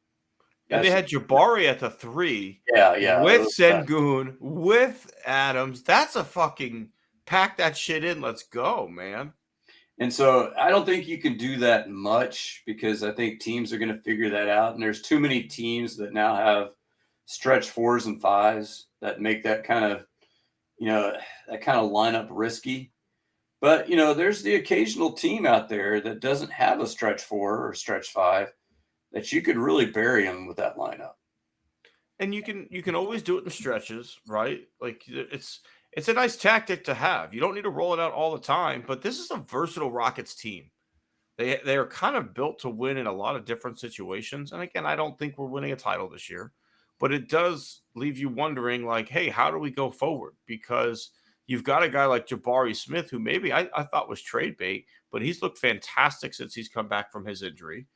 And they had Jabari at the 3. Yeah. With Şengün, with Adams. That's a fucking pack that shit in. Let's go, man. And so I don't think you can do that much because I think teams are going to figure that out. And there's too many teams that now have stretch 4s and 5s that make that kind of, lineup risky. But, there's the occasional team out there that doesn't have a stretch 4 or stretch 5 that you could really bury them with that lineup. And you can always do it in stretches, right? Like it's a nice tactic to have. You don't need to roll it out all the time, but this is a versatile Rockets team. They are kind of built to win in a lot of different situations. And again, I don't think we're winning a title this year, but it does leave you wondering, like, hey, how do we go forward? Because you've got a guy like Jabari Smith, who maybe I thought was trade bait, but he's looked fantastic since he's come back from his injury.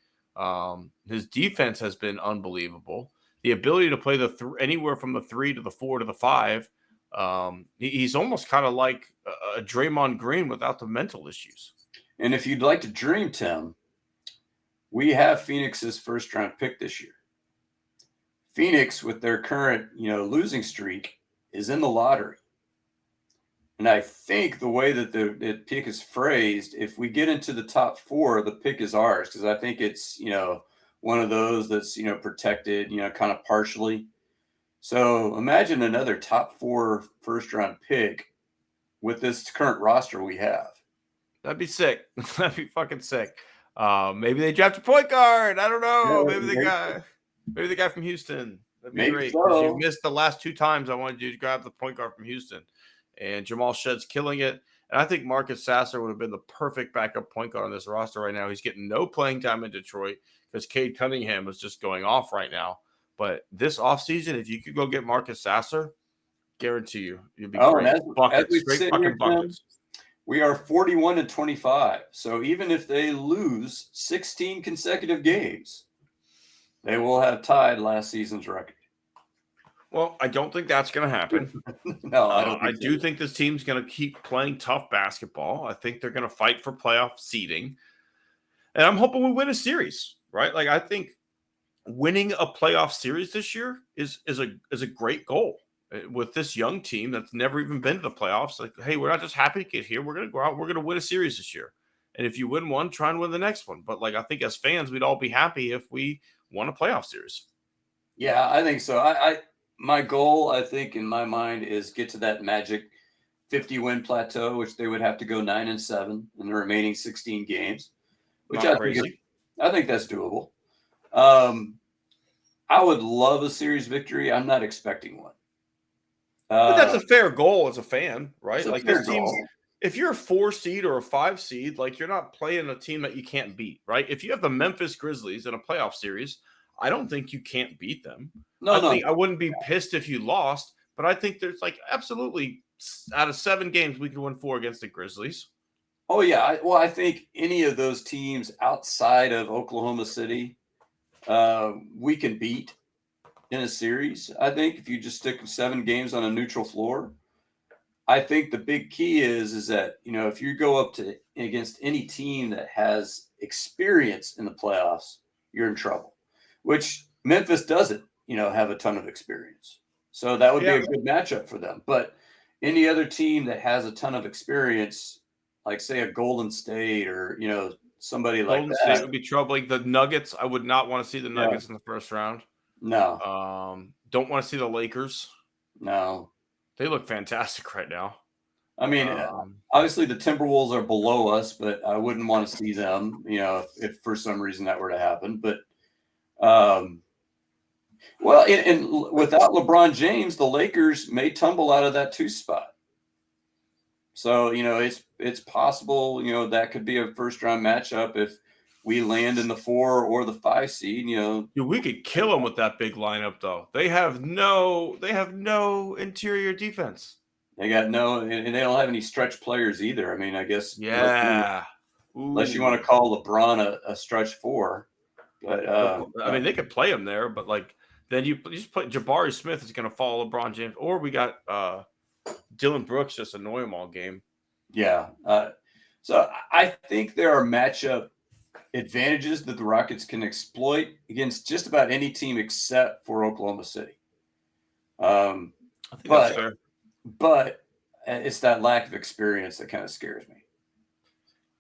His defense has been unbelievable. The ability to play anywhere from the 3 to the 4 to the 5. He's almost kind of like a Draymond Green without the mental issues. And if you'd like to dream, Tim, we have Phoenix's first round pick this year. Phoenix, with their current, losing streak, is in the lottery. And I think the way that the pick is phrased, if we get into the top 4, the pick is ours, because I think it's, one of those that's, protected, kind of partially. So imagine another top 4 first round pick with this current roster we have. That'd be sick. That'd be fucking sick. Maybe they draft a point guard. I don't know. Yeah, maybe the guy from Houston. That'd be maybe great. so. You missed the last 2 times I wanted you to grab the point guard from Houston. And Jamal Shedd's killing it. And I think Marcus Sasser would have been the perfect backup point guard on this roster right now. He's getting no playing time in Detroit because Cade Cunningham is just going off right now. But this offseason, if you could go get Marcus Sasser, guarantee you'd be great. Straight fucking buckets. We are 41-25. So even if they lose 16 consecutive games, they will have tied last season's record. Well, I don't think that's going to happen. No, I don't. I do think this team's going to keep playing tough basketball. I think they're going to fight for playoff seeding. And I'm hoping we win a series, right? Like, I think winning a playoff series this year is a great goal with this young team that's never even been to the playoffs. Like, hey, we're not just happy to get here. We're going to go out. We're going to win a series this year. And if you win one, try and win the next one. But, like, I think as fans, we'd all be happy if we won a playoff series. Yeah, I think so. My goal, I think, in my mind, is get to that magic 50-win plateau, which they would have to go 9-7 in the remaining 16 games, which I think that's doable. I would love a series victory. I'm not expecting one. But that's a fair goal as a fan, right? Like this team, goal. If you're a 4 seed or a 5 seed, like you're not playing a team that you can't beat, right? If you have the Memphis Grizzlies in a playoff series, I don't think you can't beat them. I wouldn't be pissed if you lost, but I think there's like absolutely out of 7 games we could win 4 against the Grizzlies. Oh yeah, I think any of those teams outside of Oklahoma City, we can beat in a series. I think if you just stick 7 games on a neutral floor, I think the big key is that if you go up against any team that has experience in the playoffs, you're in trouble. Which Memphis doesn't, have a ton of experience. So that would be a good matchup for them. But any other team that has a ton of experience, like say a Golden State or, somebody like that. Golden State would be troubling. The Nuggets, I would not want to see the Nuggets in the first round. No. Don't want to see the Lakers. No. They look fantastic right now. I mean, obviously the Timberwolves are below us, but I wouldn't want to see them, if for some reason that were to happen. But and without LeBron James, the Lakers may tumble out of that 2 spot. So, it's possible, that could be a first round matchup if we land in the 4 or the 5 seed, Dude, we could kill them with that big lineup though. They have no interior defense. They got and they don't have any stretch players either. I mean, I guess unless you want to call LeBron a stretch 4. But I mean, they could play him there, but like then you just play Jabari Smith is going to follow LeBron James, or we got Dylan Brooks just annoy him all game. Yeah. So I think there are matchup advantages that the Rockets can exploit against just about any team except for Oklahoma City. I think that's fair. But it's that lack of experience that kind of scares me.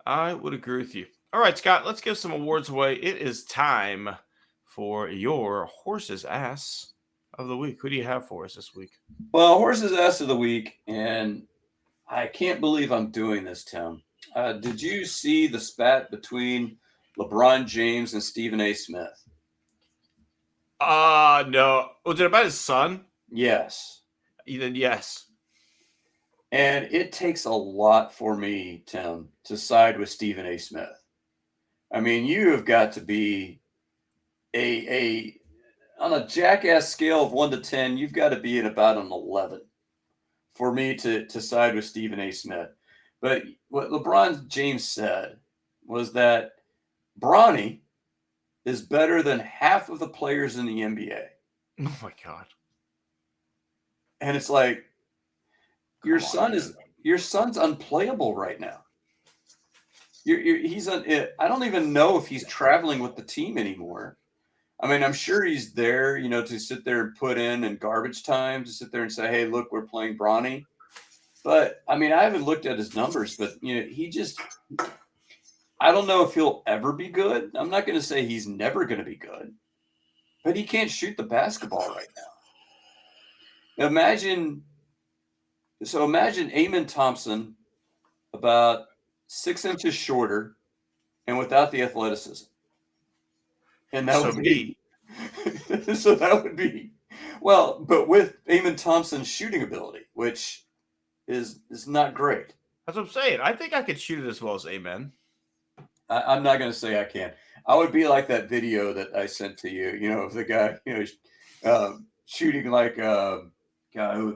I would agree with you. All right, Scott, let's give some awards away. It is time for your horse's ass of the week. Who do you have for us this week? Well, horse's ass of the week, and I can't believe I'm doing this, Tim. Did you see the spat between LeBron James and Stephen A. Smith? No. Was it about his son? Yes. Then yes. And it takes a lot for me, Tim, to side with Stephen A. Smith. I mean, you have got to be on a jackass scale of 1 to 10, you've got to be at about an 11 for me to side with Stephen A. Smith. But what LeBron James said was that Bronny is better than half of the players in the NBA. Oh my God. And it's like, your son's unplayable right now. I don't even know if he's traveling with the team anymore. I mean, I'm sure he's there, to sit there and put in garbage time, to sit there and say, hey, look, we're playing Bronny. But I mean, I haven't looked at his numbers, but I don't know if he'll ever be good. I'm not going to say he's never going to be good, but he can't shoot the basketball right now. Imagine Amen Thompson about 6 inches shorter and without the athleticism. And that would be so that would be but with Amen Thompson's shooting ability, which is not great. That's what I'm saying. I think I could shoot it as well as Amen. I'm not going to say I can. I would be like that video that I sent to you, of the guy, shooting like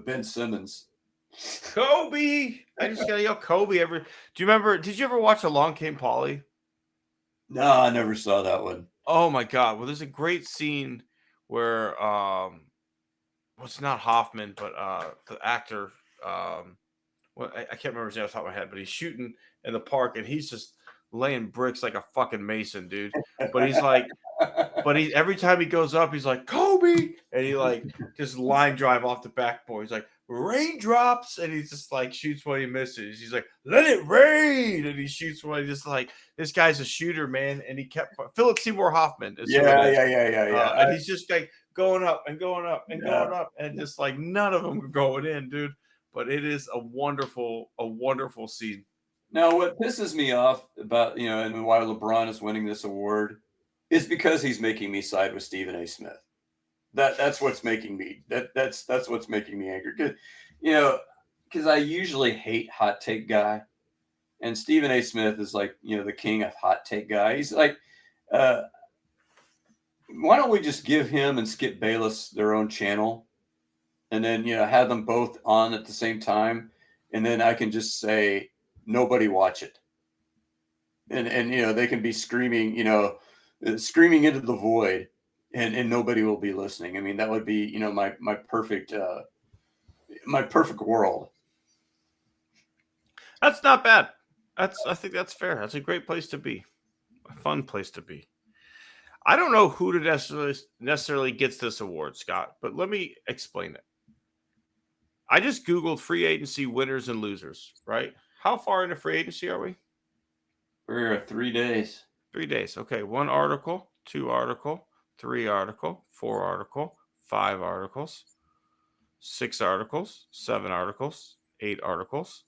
Ben Simmons. Kobe. I just gotta yell Kobe Do you remember? Did you ever watch Along Came Polly? No, I never saw that one. Oh my God. Well, there's a great scene where it's not Hoffman, but the actor, I can't remember his name off the top of my head, but he's shooting in the park and he's just laying bricks like a fucking mason, dude. But he's like, every time he goes up, he's like, Kobe, and he like just line drive off the backboard. He's like, raindrops, and he just like shoots when he misses. He's like, let it rain, and he shoots when he just like, this guy's a shooter, man. And he kept Philip Seymour Hoffman. Yeah. And he's just like going up and going up and going up, and just like none of them are going in, dude. But it is a wonderful scene. Now, what pisses me off about, and why LeBron is winning this award is because he's making me side with Stephen A. Smith. That's what's making me that's what's making me angry. Because I usually hate hot take guy, and Stephen A. Smith is like the king of hot take guy. He's like, why don't we just give him and Skip Bayless their own channel, and then have them both on at the same time, and then I can just say nobody watch it, and they can be screaming screaming into the void. And nobody will be listening. I mean, that would be, my perfect world. That's not bad. I think that's fair. That's a great place to be. A fun place to be. I don't know who to necessarily gets this award, Scott, but let me explain it. I just Googled free agency winners and losers, right? How far into free agency are we? We're 3 days. 3 days. Okay. 1 article, 2 article, 3 article, 4 article, 5 articles, 6 articles, 7 articles, 8 articles.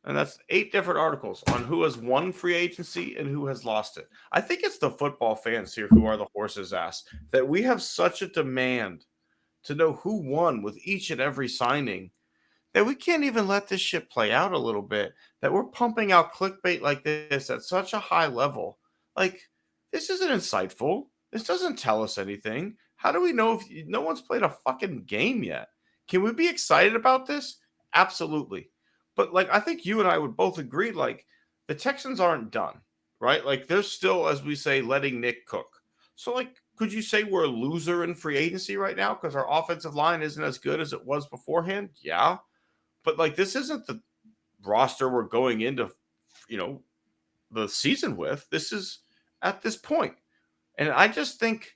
And that's 8 different articles on who has won free agency and who has lost it. I think it's the football fans here who are the horse's ass, that we have such a demand to know who won with each and every signing that we can't even let this shit play out a little bit, that we're pumping out clickbait like this at such a high level. Like, this isn't insightful. This doesn't tell us anything. How do we know if no one's played a fucking game yet? Can we be excited about this? Absolutely. But like, I think you and I would both agree, like, the Texans aren't done, right? Like, they're still, as we say, letting Nick cook. So like, could you say we're a loser in free agency right now because our offensive line isn't as good as it was beforehand? Yeah. But like, this isn't the roster we're going into, the season with. This is at this point. And I just think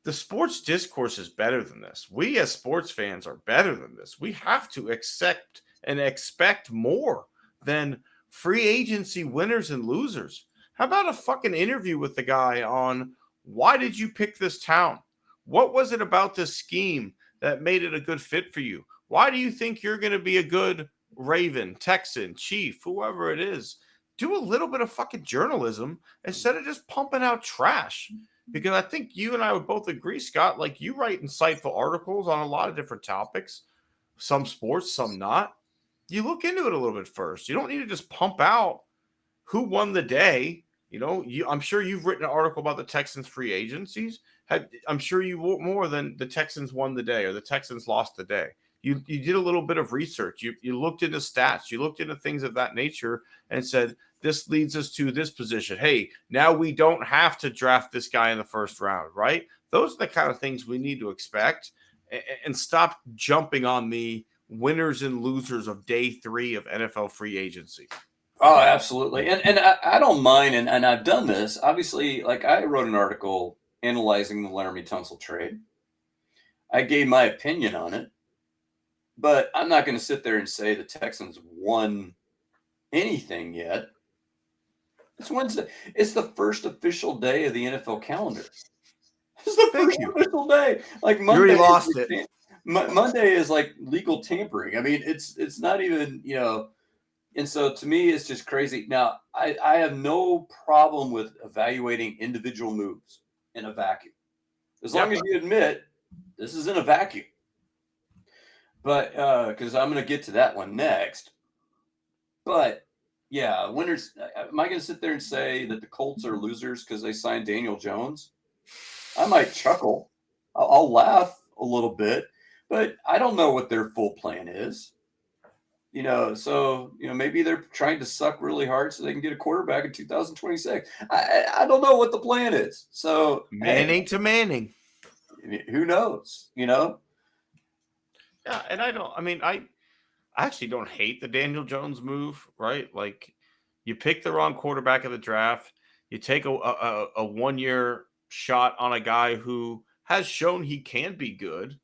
the sports discourse is better than this. We as sports fans are better than this. We have to accept and expect more than free agency winners and losers. How about a fucking interview with the guy on why did you pick this town? What was it about this scheme that made it a good fit for you? Why do you think you're going to be a good Raven, Texan, Chief, whoever it is? Do a little bit of fucking journalism instead of just pumping out trash. Because I think you and I would both agree, Scott, like you write insightful articles on a lot of different topics, some sports, some not. You look into it a little bit first. You don't need to just pump out who won the day. I'm sure you've written an article about the Texans free agencies. I'm sure you wrote more than the Texans won the day or the Texans lost the day. You did a little bit of research. You looked into stats. You looked into things of that nature and said, this leads us to this position. Hey, now we don't have to draft this guy in the first round, right? Those are the kind of things we need to expect and stop jumping on the winners and losers of day 3 of NFL free agency. Oh, absolutely. And I don't mind. And I've done this. Obviously, like I wrote an article analyzing the Laremy Tunsil trade. I gave my opinion on it. But I'm not going to sit there and say the Texans won anything yet. It's Wednesday. It's the first official day of the NFL calendar. It's the first official day. Like Monday, you already lost it. Monday is like legal tampering. I mean, it's not even, and so to me, it's just crazy. Now, I have no problem with evaluating individual moves in a vacuum. As long as you admit this is in a vacuum. But because I'm going to get to that one next. But yeah, winners. Am I going to sit there and say that the Colts are losers because they signed Daniel Jones? I might chuckle. I'll laugh a little bit, but I don't know what their full plan is. So maybe they're trying to suck really hard so they can get a quarterback in 2026. I don't know what the plan is. So Manning to Manning. Who knows? Yeah, and I actually don't hate the Daniel Jones move, right? Like, you pick the wrong quarterback of the draft, you take a 1-year shot on a guy who has shown he can be good.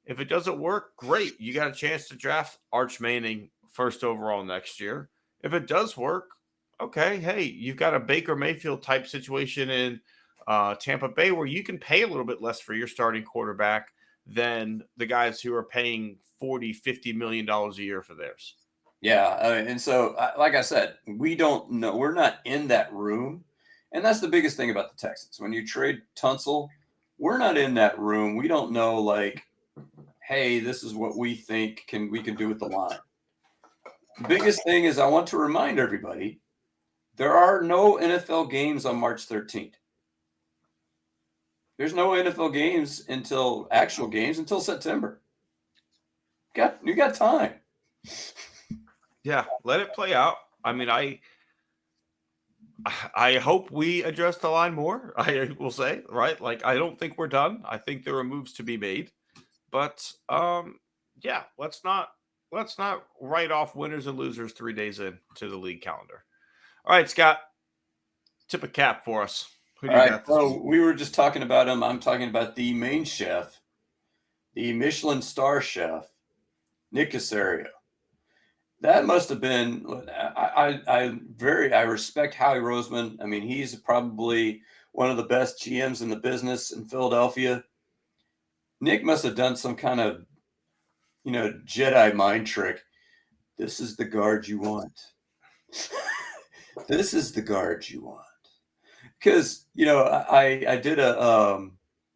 If it doesn't work, great. You got a chance to draft Arch Manning first overall next year. If it does work, okay, hey, you've got a Baker Mayfield type situation in Tampa Bay where you can pay a little bit less for your starting quarterback than the guys who are paying $40-50 million a year for theirs. Yeah. And so, like I said, we don't know. We're not in that room. And that's the biggest thing about the Texans. When you trade Tunsil, we're not in that room. We don't know, like, hey, this is what we think we can do with the line. The biggest thing is I want to remind everybody there are no NFL games on March 13th. There's no NFL games until September. You got time. Yeah, let it play out. I mean, I hope we address the line more. I will say, right? Like, I don't think we're done. I think there are moves to be made, but yeah, let's not write off winners and losers 3 days into the league calendar. All right, Scott, tip a cap for us. Who do you got this week? We were just talking about him. I'm talking about the main chef, the Michelin star chef, Nick Caserio. That must have been. I respect Howie Roseman. I mean, he's probably one of the best GMs in the business in Philadelphia. Nick must have done some kind of, Jedi mind trick. This is the guard you want. This is the guard you want. Because, I did an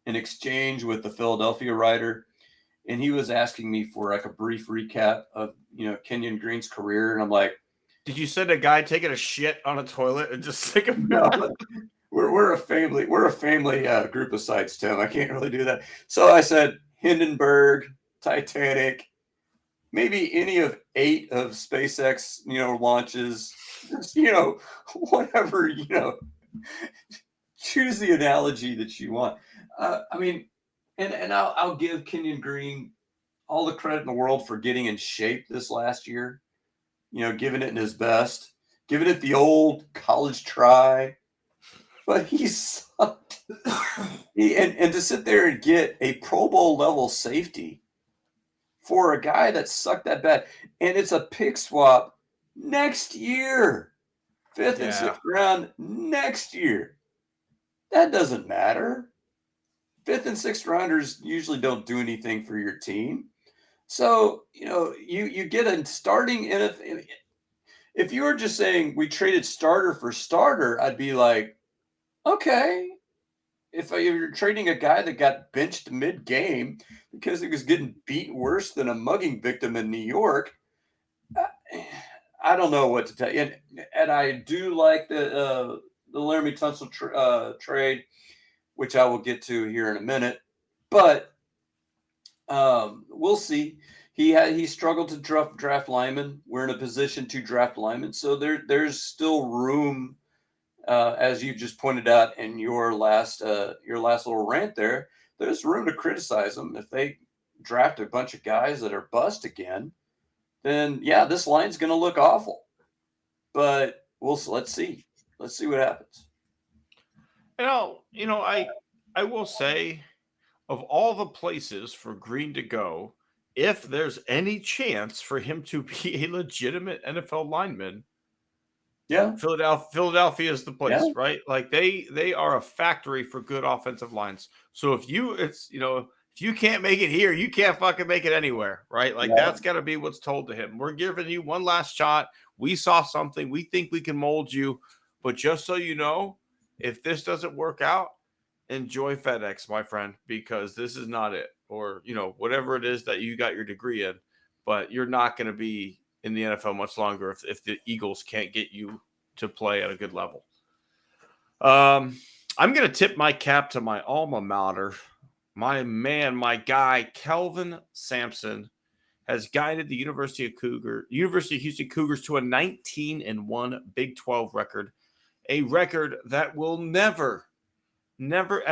exchange with the Philadelphia writer, and he was asking me for like a brief recap of, Kenyon Green's career. And I'm like, did you send a guy taking a shit on a toilet and just stick him? No, we're a family. We're a family group of sites, Tim. I can't really do that. So I said Hindenburg, Titanic, maybe any of 8 of SpaceX, launches, whatever, choose the analogy that you want. And I'll give Kenyon Green all the credit in the world for getting in shape this last year, giving it in his best. giving it the old college try, but he sucked. And to sit there and get a Pro Bowl level safety for a guy that sucked that bad, and it's a pick swap next year, fifth and sixth round next year. That doesn't matter. Fifth and sixth rounders usually don't do anything for your team. So, you get a starting NFL. If you were just saying we traded starter for starter, I'd be like, okay. If you're trading a guy that got benched mid-game because he was getting beat worse than a mugging victim in New York, I don't know what to tell you. And I do like the Laremy Tunsil trade, which I will get to here in a minute. But we'll see. He struggled to draft linemen. We're in a position to draft linemen, so there's still room, as you just pointed out in your last little rant there. There's room to criticize them if they draft a bunch of guys that are bust again. Then yeah, this line's going to look awful. But let's see what happens. I will say, of all the places for Green to go, if there's any chance for him to be a legitimate NFL lineman, yeah, Philadelphia is the place, yeah. right? Like they are a factory for good offensive lines. So if you can't make it here, you can't fucking make it anywhere, right? Like that's got to be what's told to him. We're giving you one last shot. We saw something. We think we can mold you, but just so you know, if this doesn't work out, enjoy FedEx, my friend, because this is not it. Or, whatever it is that you got your degree in, but you're not going to be in the NFL much longer if the Eagles can't get you to play at a good level. I'm going to tip my cap to my alma mater. My man, my guy, Kelvin Sampson, has guided the University of Houston Cougars to a 19-1 Big 12 record, a record that will never, ever,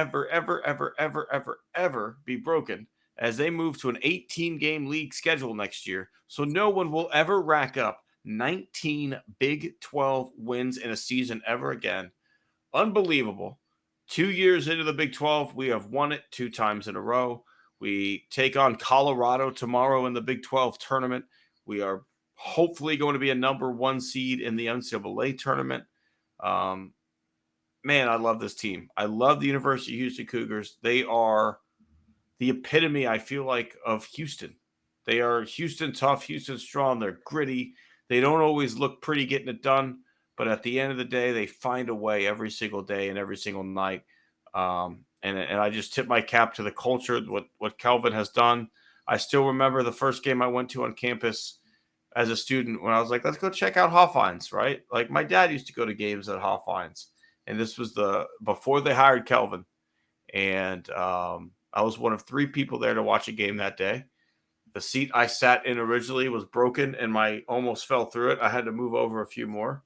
ever be broken as they move to an 18-game league schedule next year. So no one will ever rack up 19 Big 12 wins in a season ever again. Unbelievable. 2 years into the Big 12, we have won it 2 times in a row. We take on Colorado tomorrow in the Big 12 tournament. We are hopefully going to be a number 1 seed in the NCAA tournament. Man, I love this team. I love the University of Houston Cougars. They are the epitome, I feel like, of Houston. They are Houston tough, Houston strong. They're gritty. They don't always look pretty getting it done, but at the end of the day, they find a way every single day and every single night. And I just tip my cap to the culture, what Kelvin has done. I still remember the first game I went to on campus as a student when I was like, let's go check out Hoffheinz, right? Like my dad used to go to games at Hoffheinz. And this was before they hired Kelvin. And I was one of 3 people there to watch a game that day. The seat I sat in originally was broken and I almost fell through it. I had to move over a few more.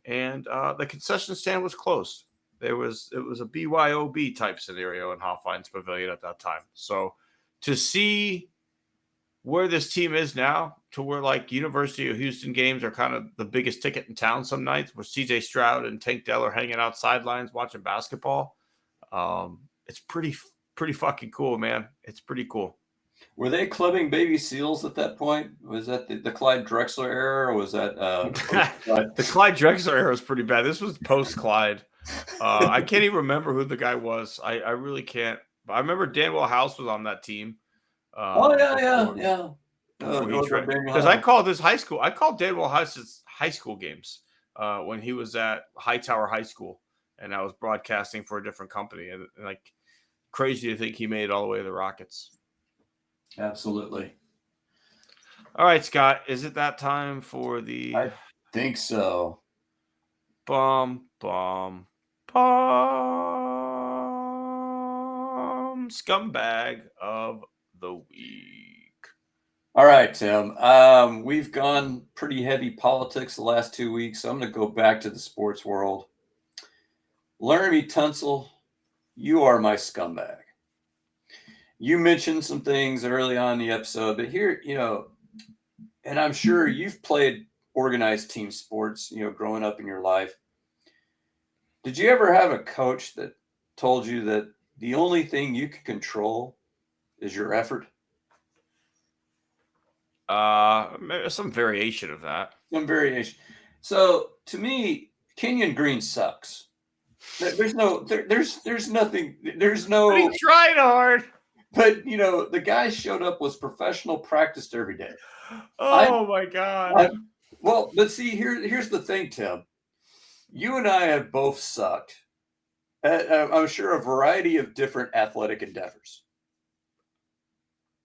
And the concession stand was closed. It was a BYOB type scenario in Hoffheinz Pavilion at that time. So to see where this team is now, to where like University of Houston games are kind of the biggest ticket in town some nights, where CJ Stroud and Tank Dell are hanging out sidelines watching basketball. It's pretty fucking cool, man. It's pretty cool. Were they clubbing baby seals at that point? Was that the Clyde Drexler era, or was that the Clyde Drexler era was pretty bad? This was post Clyde. I can't even remember who the guy was. I really can't. But I remember Danwell House was on that team. Yeah. Because I called his high school. I called Danwell House's high school games when he was at Hightower High School, and I was broadcasting for a different company. And like crazy to think he made it all the way to the Rockets. Absolutely. All right, Scott. Is it that time for the? I think so. Scumbag of the week. All right, Tim. We've gone pretty heavy politics the last 2 weeks, so I'm going to go back to the sports world. Laremy Tunsil, you are my scumbag. You mentioned some things early on in the episode, but here, and I'm sure you've played organized team sports, growing up in your life. Did you ever have a coach that told you that the only thing you can control is your effort? Some variation of that. Some variation. So to me, Kenyon Green sucks. There's nothing. There's But he no. tried hard. But the guy showed up, was professional, practiced every day. Oh my God. Well, but see, here's the thing, Tim. You and I have both sucked at, I'm sure, a variety of different athletic endeavors.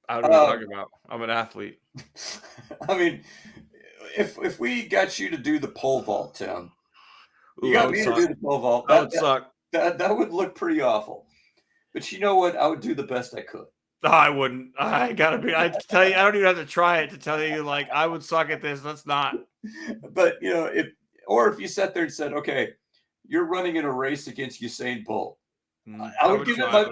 I don't know what you're talking about. I'm an athlete. I mean, if we got you to do the pole vault, Tim, you Ooh, got me to do the pole vault. That would suck. That would look pretty awful. But you know what? I would do the best I could. No, I wouldn't. I tell you, I don't even have to try it to tell you, like, I would suck at this. Let's not. But if you sat there and said, okay, you're running in a race against Usain Bolt, I would give it my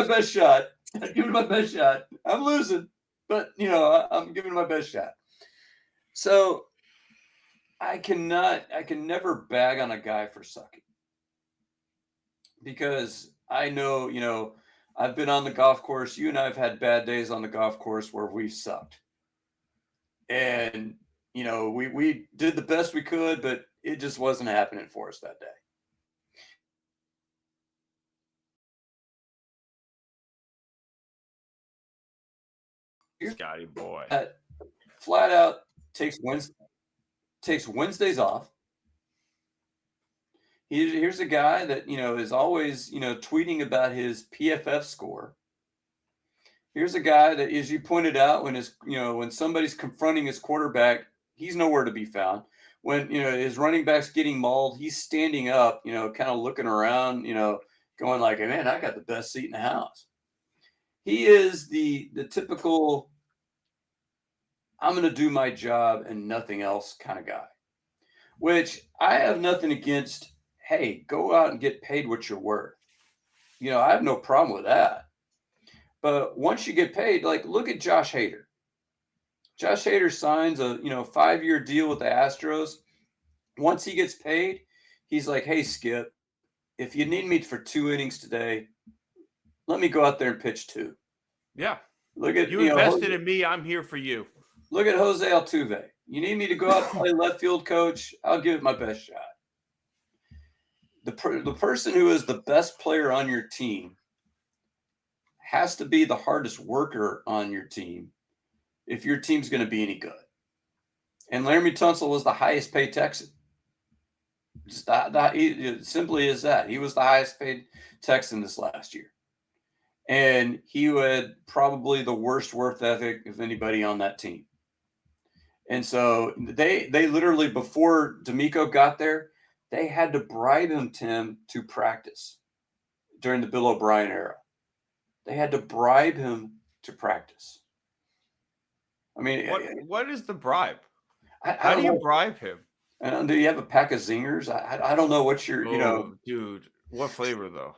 best shot. I'd give it my best shot. I'm losing, but I'm giving it my best shot. So I can never bag on a guy for sucking, because I know, I've been on the golf course. You and I have had bad days on the golf course where we've sucked. And, we did the best we could, but it just wasn't happening for us that day. Scotty boy. Flat out takes Wednesdays off. Here's a guy that, is always, tweeting about his PFF score. Here's a guy that, as you pointed out, when somebody's confronting his quarterback, he's nowhere to be found. When, his running back's getting mauled, he's standing up, kind of looking around, going like, hey, man, I got the best seat in the house. He is the typical, I'm going to do my job and nothing else kind of guy, which I have nothing against. Hey, go out and get paid what you're worth. I have no problem with that. But once you get paid, like, look at Josh Hader. Josh Hader signs a 5-year deal with the Astros. Once he gets paid, he's like, hey, Skip, if you need me for 2 innings today, let me go out there and pitch 2. Yeah. Look at you invested in me. I'm here for you. Look at Jose Altuve. You need me to go out and play left field, coach? I'll give it my best shot. The person who is the best player on your team has to be the hardest worker on your team if your team's going to be any good. And Laremy Tunsil was the highest paid Texan. Just simply as that. He was the highest paid Texan this last year. And he had probably the worst work ethic of anybody on that team. And so they literally, before D'Amico got there, they had to bribe him, Tim, to practice during the Bill O'Brien era. They had to bribe him to practice. I mean, what is the bribe? How do you bribe him? Do you have a pack of zingers? I don't know what you're, dude. What flavor though?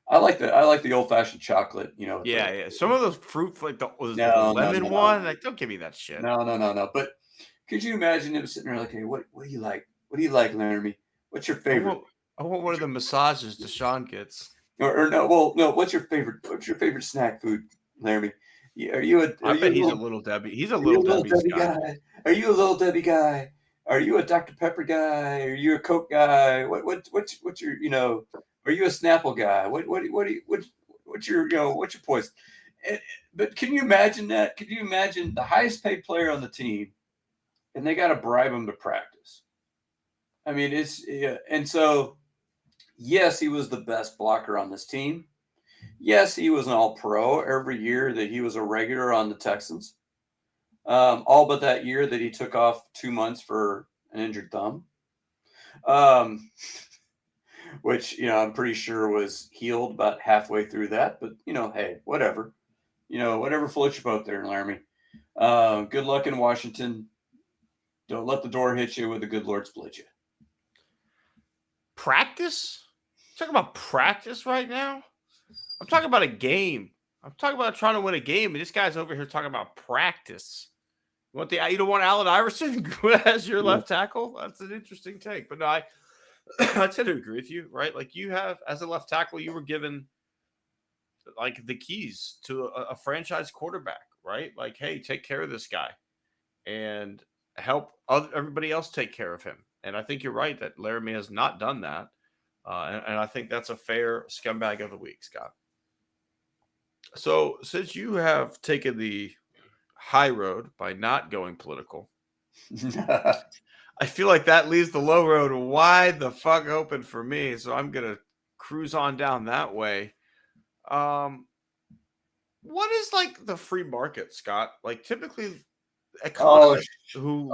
I like the old fashioned chocolate. Yeah. Some of those fruit, like the lemon one, like, don't give me that shit. No. But could you imagine him sitting there like, hey, what do you like? What do you like, Laremy? What's your favorite? I want one of the massages Deshaun gets. Or no, what's your favorite snack food, Laremy? I bet he's a Little Debbie. He's a Little Debbie guy. Are you a Little Debbie guy? Are you a Dr. Pepper guy? Are you a Coke guy? What's your, are you a Snapple guy? What's your poison? But can you imagine that? Can you imagine the highest paid player on the team, and they got to bribe him to practice? I mean, and so, yes, he was the best blocker on this team. Yes, he was an all-pro every year that he was a regular on the Texans. All but that year that he took off 2 months for an injured thumb, which, I'm pretty sure was healed about halfway through that. But, hey, whatever. Whatever floats your boat there, Laremy. Good luck in Washington. Don't let the door hit you with the good Lord split you. Practice? Talking about practice right now? I'm talking about a game. I'm talking about trying to win a game, and this guy's over here talking about practice. You don't want Allen Iverson as your left tackle? That's an interesting take. But no, I tend to agree with you, right? Like you have, as a left tackle, you were given like the keys to a franchise quarterback, right? Like, hey, take care of this guy and help everybody else take care of him. And I think you're right that Laremy has not done that. And I think that's a fair scumbag of the week, Scott. So since you have taken the high road by not going political, I feel like that leaves the low road wide the fuck open for me. So I'm going to cruise on down that way. What is like the free market, Scott? Like typically economists who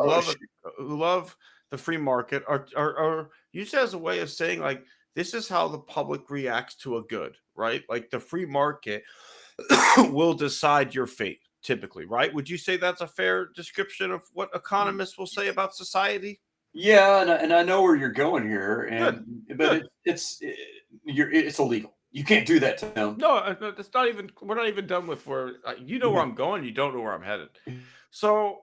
love the free market are used as a way of saying like this is how the public reacts to a good, right? Like the free market will decide your fate typically, right? Would you say that's a fair description of what economists will say about society? Yeah, and I know where you're going here, but Good. it's illegal. You can't do that to them. No, it's not even. We're not even done with where you know where I'm going. You don't know where I'm headed. So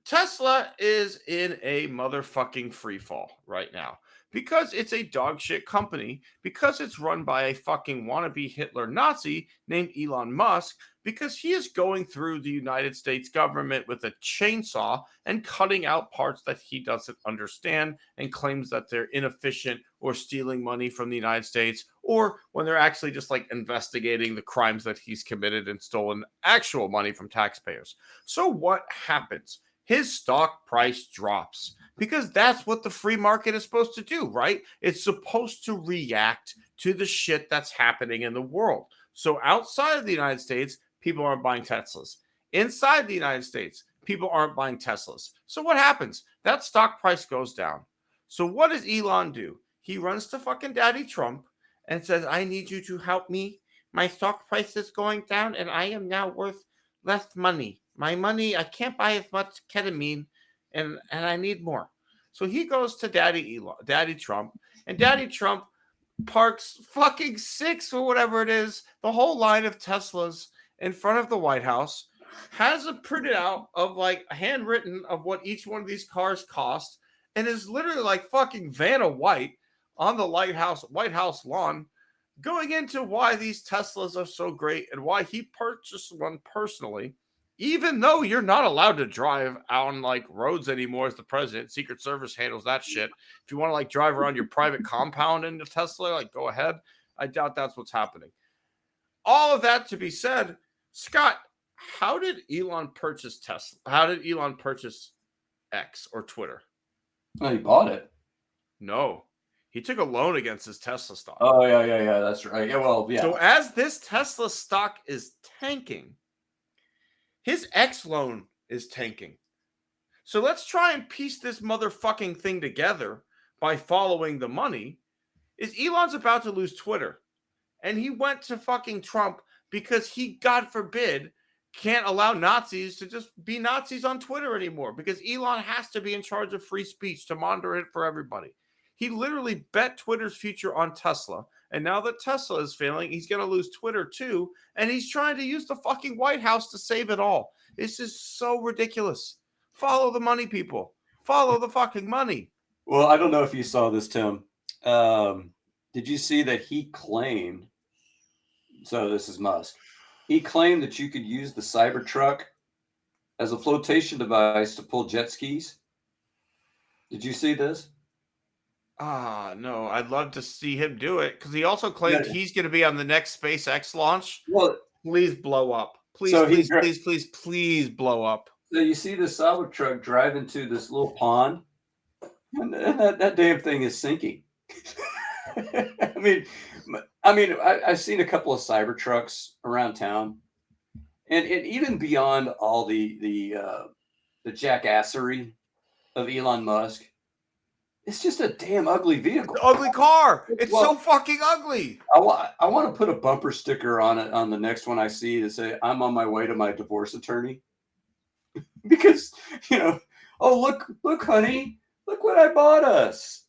Tesla is in a motherfucking free fall right now because it's a dog shit company, because it's run by a fucking wannabe Hitler Nazi named Elon Musk, because he is going through the United States government with a chainsaw and cutting out parts that he doesn't understand and claims that they're inefficient or stealing money from the United States, or when they're actually just like investigating the crimes that he's committed and stolen actual money from taxpayers. So what happens? His stock price drops because that's what the free market is supposed to do, right? It's supposed to react to the shit that's happening in the world. So outside of the United States, people aren't buying Teslas. Inside the United States, people aren't buying Teslas. So what happens? That stock price goes down. So what does Elon do? He runs to fucking Daddy Trump and says, I need you to help me. My stock price is going down and I am now worth less money. My money, I can't buy as much ketamine and I need more. So he goes to Daddy Trump, and Daddy Trump parks fucking 6 or whatever it is, the whole line of Teslas in front of the White House, has a printed out of like handwritten of what each one of these cars cost, and is literally like fucking Vanna White on the White House lawn, going into why these Teslas are so great and why he purchased one personally, even though you're not allowed to drive on like roads anymore as the president. Secret Service handles that shit. If you want to like drive around your private compound in a Tesla, like go ahead. I doubt that's what's happening. All of that to be said, Scott, how did Elon purchase Tesla? How did Elon purchase X or Twitter? Oh, he bought it. No. He took a loan against his Tesla stock. Oh, yeah, that's right. Yeah, well, yeah. So as this Tesla stock is tanking, his X loan is tanking. So let's try and piece this motherfucking thing together by following the money. Is Elon's about to lose Twitter, and he went to fucking Trump because he, God forbid, can't allow Nazis to just be Nazis on Twitter anymore, because Elon has to be in charge of free speech to monitor it for everybody. He literally bet Twitter's future on Tesla, and now that Tesla is failing, he's going to lose Twitter too, and he's trying to use the fucking White House to save it all. This is so ridiculous. Follow the money, people. Follow the fucking money. Well, I don't know if you saw this, Tim. Did you see that he claimed, so this is Musk, he claimed that you could use the Cybertruck as a flotation device to pull jet skis? Did you see this? No, I'd love to see him do it, because he also claimed he's going to be on the next SpaceX launch. Well, please blow up. Please, so please blow up. So you see the Cybertruck drive into this little pond, and that damn thing is sinking. I've seen a couple of Cybertrucks around town, and even beyond all the jackassery of Elon Musk, it's just a damn ugly vehicle. Ugly car. It's so fucking ugly. I want to put a bumper sticker on it on the next one I see to say, I'm on my way to my divorce attorney. Because, oh, look, honey, look what I bought us.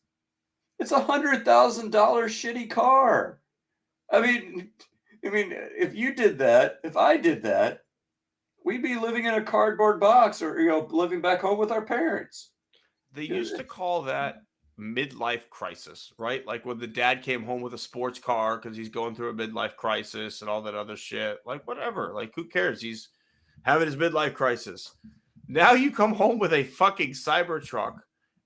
It's $100,000 shitty car. I mean, if you did that, if I did that, we'd be living in a cardboard box or, living back home with our parents. They used to call that midlife crisis, right? Like when the dad came home with a sports car because he's going through a midlife crisis and all that other shit. Like, whatever. Like, who cares? He's having his midlife crisis. Now you come home with a fucking Cybertruck,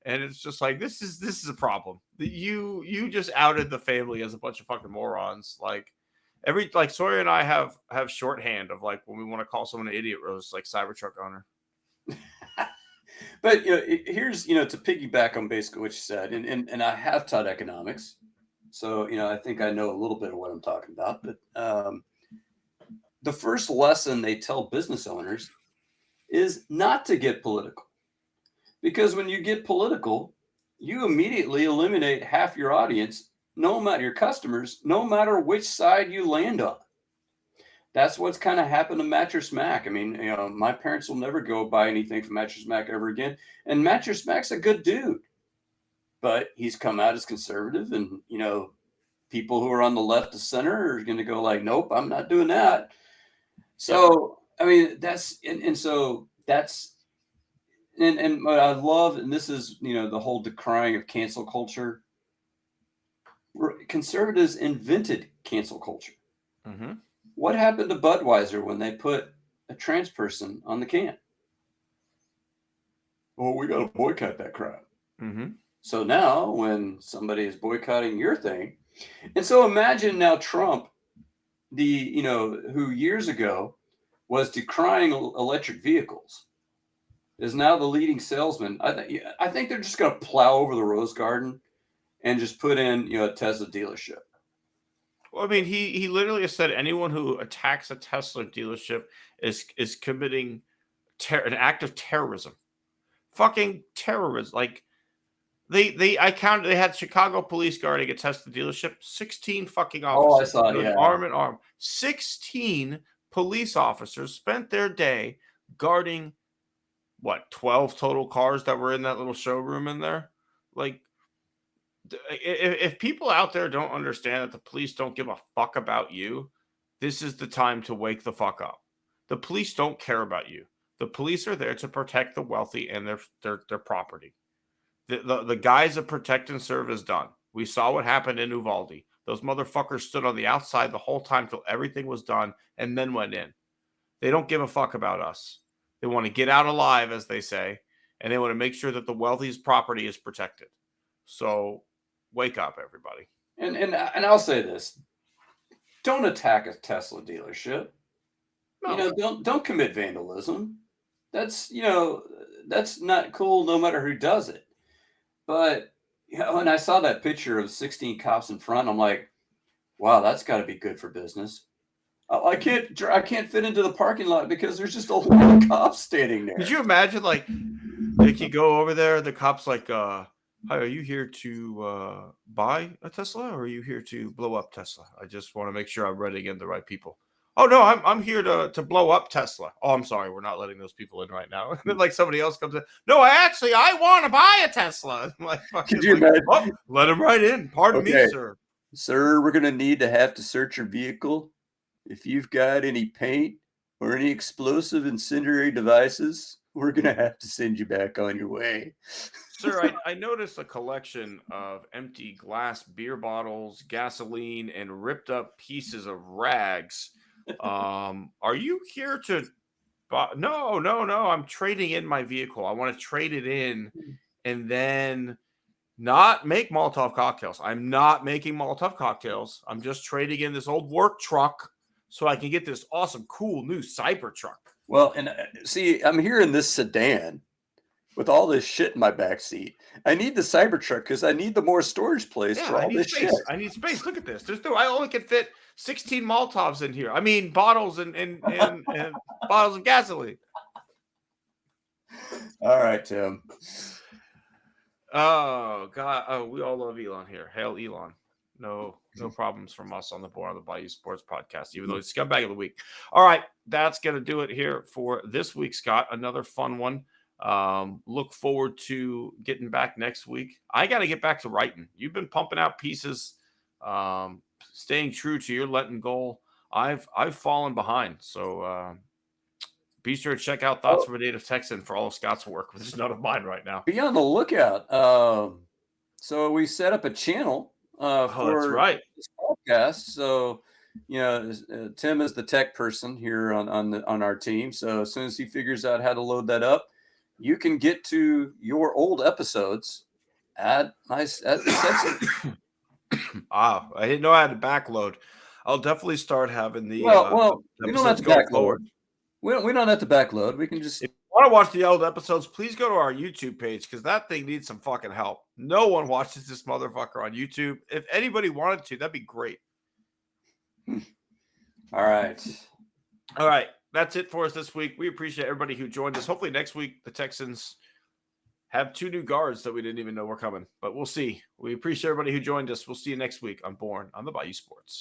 and it's just like this is a problem. You just outed the family as a bunch of fucking morons. Like Sawyer and I have shorthand of like when we want to call someone an idiot, roast like Cybertruck owner. But here's to piggyback on basically what you said, and I have taught economics, so I think I know a little bit of what I'm talking about. But the first lesson they tell business owners is not to get political, because when you get political, you immediately eliminate half your audience, no matter your customers, no matter which side you land on. That's what's kind of happened to Mattress Mac. I mean, my parents will never go buy anything from Mattress Mac ever again. And Mattress Mac's a good dude, but he's come out as conservative, and people who are on the left of center are going to go like, nope, I'm not doing that. So I mean, that's and what I love, and this is the whole decrying of cancel culture. Conservatives invented cancel culture. Mm-hmm. What happened to Budweiser when they put a trans person on the can? Oh, we got to boycott that crap. Mm-hmm. So now when somebody is boycotting your thing, and so imagine now Trump, who years ago was decrying electric vehicles, is now the leading salesman. I think they're just going to plow over the Rose Garden and just put in a Tesla dealership. Well, I mean, he literally has said anyone who attacks a Tesla dealership is committing an act of terrorism, fucking terrorism. Like they had Chicago police guarding a Tesla dedealership, 16 fucking officers, I saw, yeah, arm in arm. 16 police officers spent their day guarding 12 total cars that were in that little showroom in there. Like, if people out there don't understand that the police don't give a fuck about you, this is the time to wake the fuck up. The police don't care about you. The police are there to protect the wealthy and their property. The guys that protect and serve is done. We saw what happened in Uvalde. Those motherfuckers stood on the outside the whole time till everything was done and then went in. They don't give a fuck about us. They want to get out alive, as they say, and they want to make sure that the wealthy's property is protected. So wake up, everybody. And I'll say this: don't attack a Tesla dealership. No. Don't commit vandalism. That's that's not cool, no matter who does it. But when I saw that picture of 16 cops in front, I'm like, wow, that's got to be good for business. I can't fit into the parking lot because there's just a lot of cops standing there. Could you imagine, like you go over there, the cops like, hi, are you here to buy a Tesla, or are you here to blow up Tesla? I just want to make sure I'm running in the right people. Oh no, I'm here to blow up Tesla. Oh, I'm sorry, we're not letting those people in right now. And then like somebody else comes in. No, I want to buy a Tesla. I'm like, could you imagine? Oh, let him right in. Pardon me, sir. Sir, we're gonna need to have to search your vehicle. If you've got any paint or any explosive incendiary devices, we're going to have to send you back on your way. Sir, I noticed a collection of empty glass beer bottles, gasoline, and ripped up pieces of rags. Are you here to buy? No. I'm trading in my vehicle. I want to trade it in and then not make Molotov cocktails. I'm not making Molotov cocktails. I'm just trading in this old work truck so I can get this awesome, cool new Cybertruck. Well, and see, I'm here in this sedan with all this shit in my back seat. I need the Cybertruck because I need the more storage place for all this shit. I need space. Look at this. I only can fit 16 Molotovs in here. I mean, bottles and bottles of gasoline. All right, Tim. Oh God! Oh, we all love Elon here. Hail Elon! No problems from us on the board of the Bayou Sports podcast, even though it's Scumbag of the Week. All right, that's gonna do it here for this week, Scott. Another fun one. Look forward to getting back next week. I got to get back to writing. You've been pumping out pieces, staying true to your letting goal. I've fallen behind, so be sure to check out Thoughts from a Native Texan for all of Scott's work, which is none of mine right now. Be on the lookout. So we set up a channel for that's right. this podcast. So, Tim is the tech person here on our team. So as soon as he figures out how to load that up, you can get to your old episodes at the I didn't know I had to backload. I'll definitely start having the we don't have to backload. forward. We don't have to backload. We can just. If you want to watch the old episodes, please go to our YouTube page because that thing needs some fucking help. No one watches this motherfucker on YouTube. If anybody wanted to, that'd be great. All right. That's it for us this week. We appreciate everybody who joined us. Hopefully next week the Texans have 2 new guards that we didn't even know were coming, but we'll see. We appreciate everybody who joined us. We'll see you next week on Born on the Bayou Sports.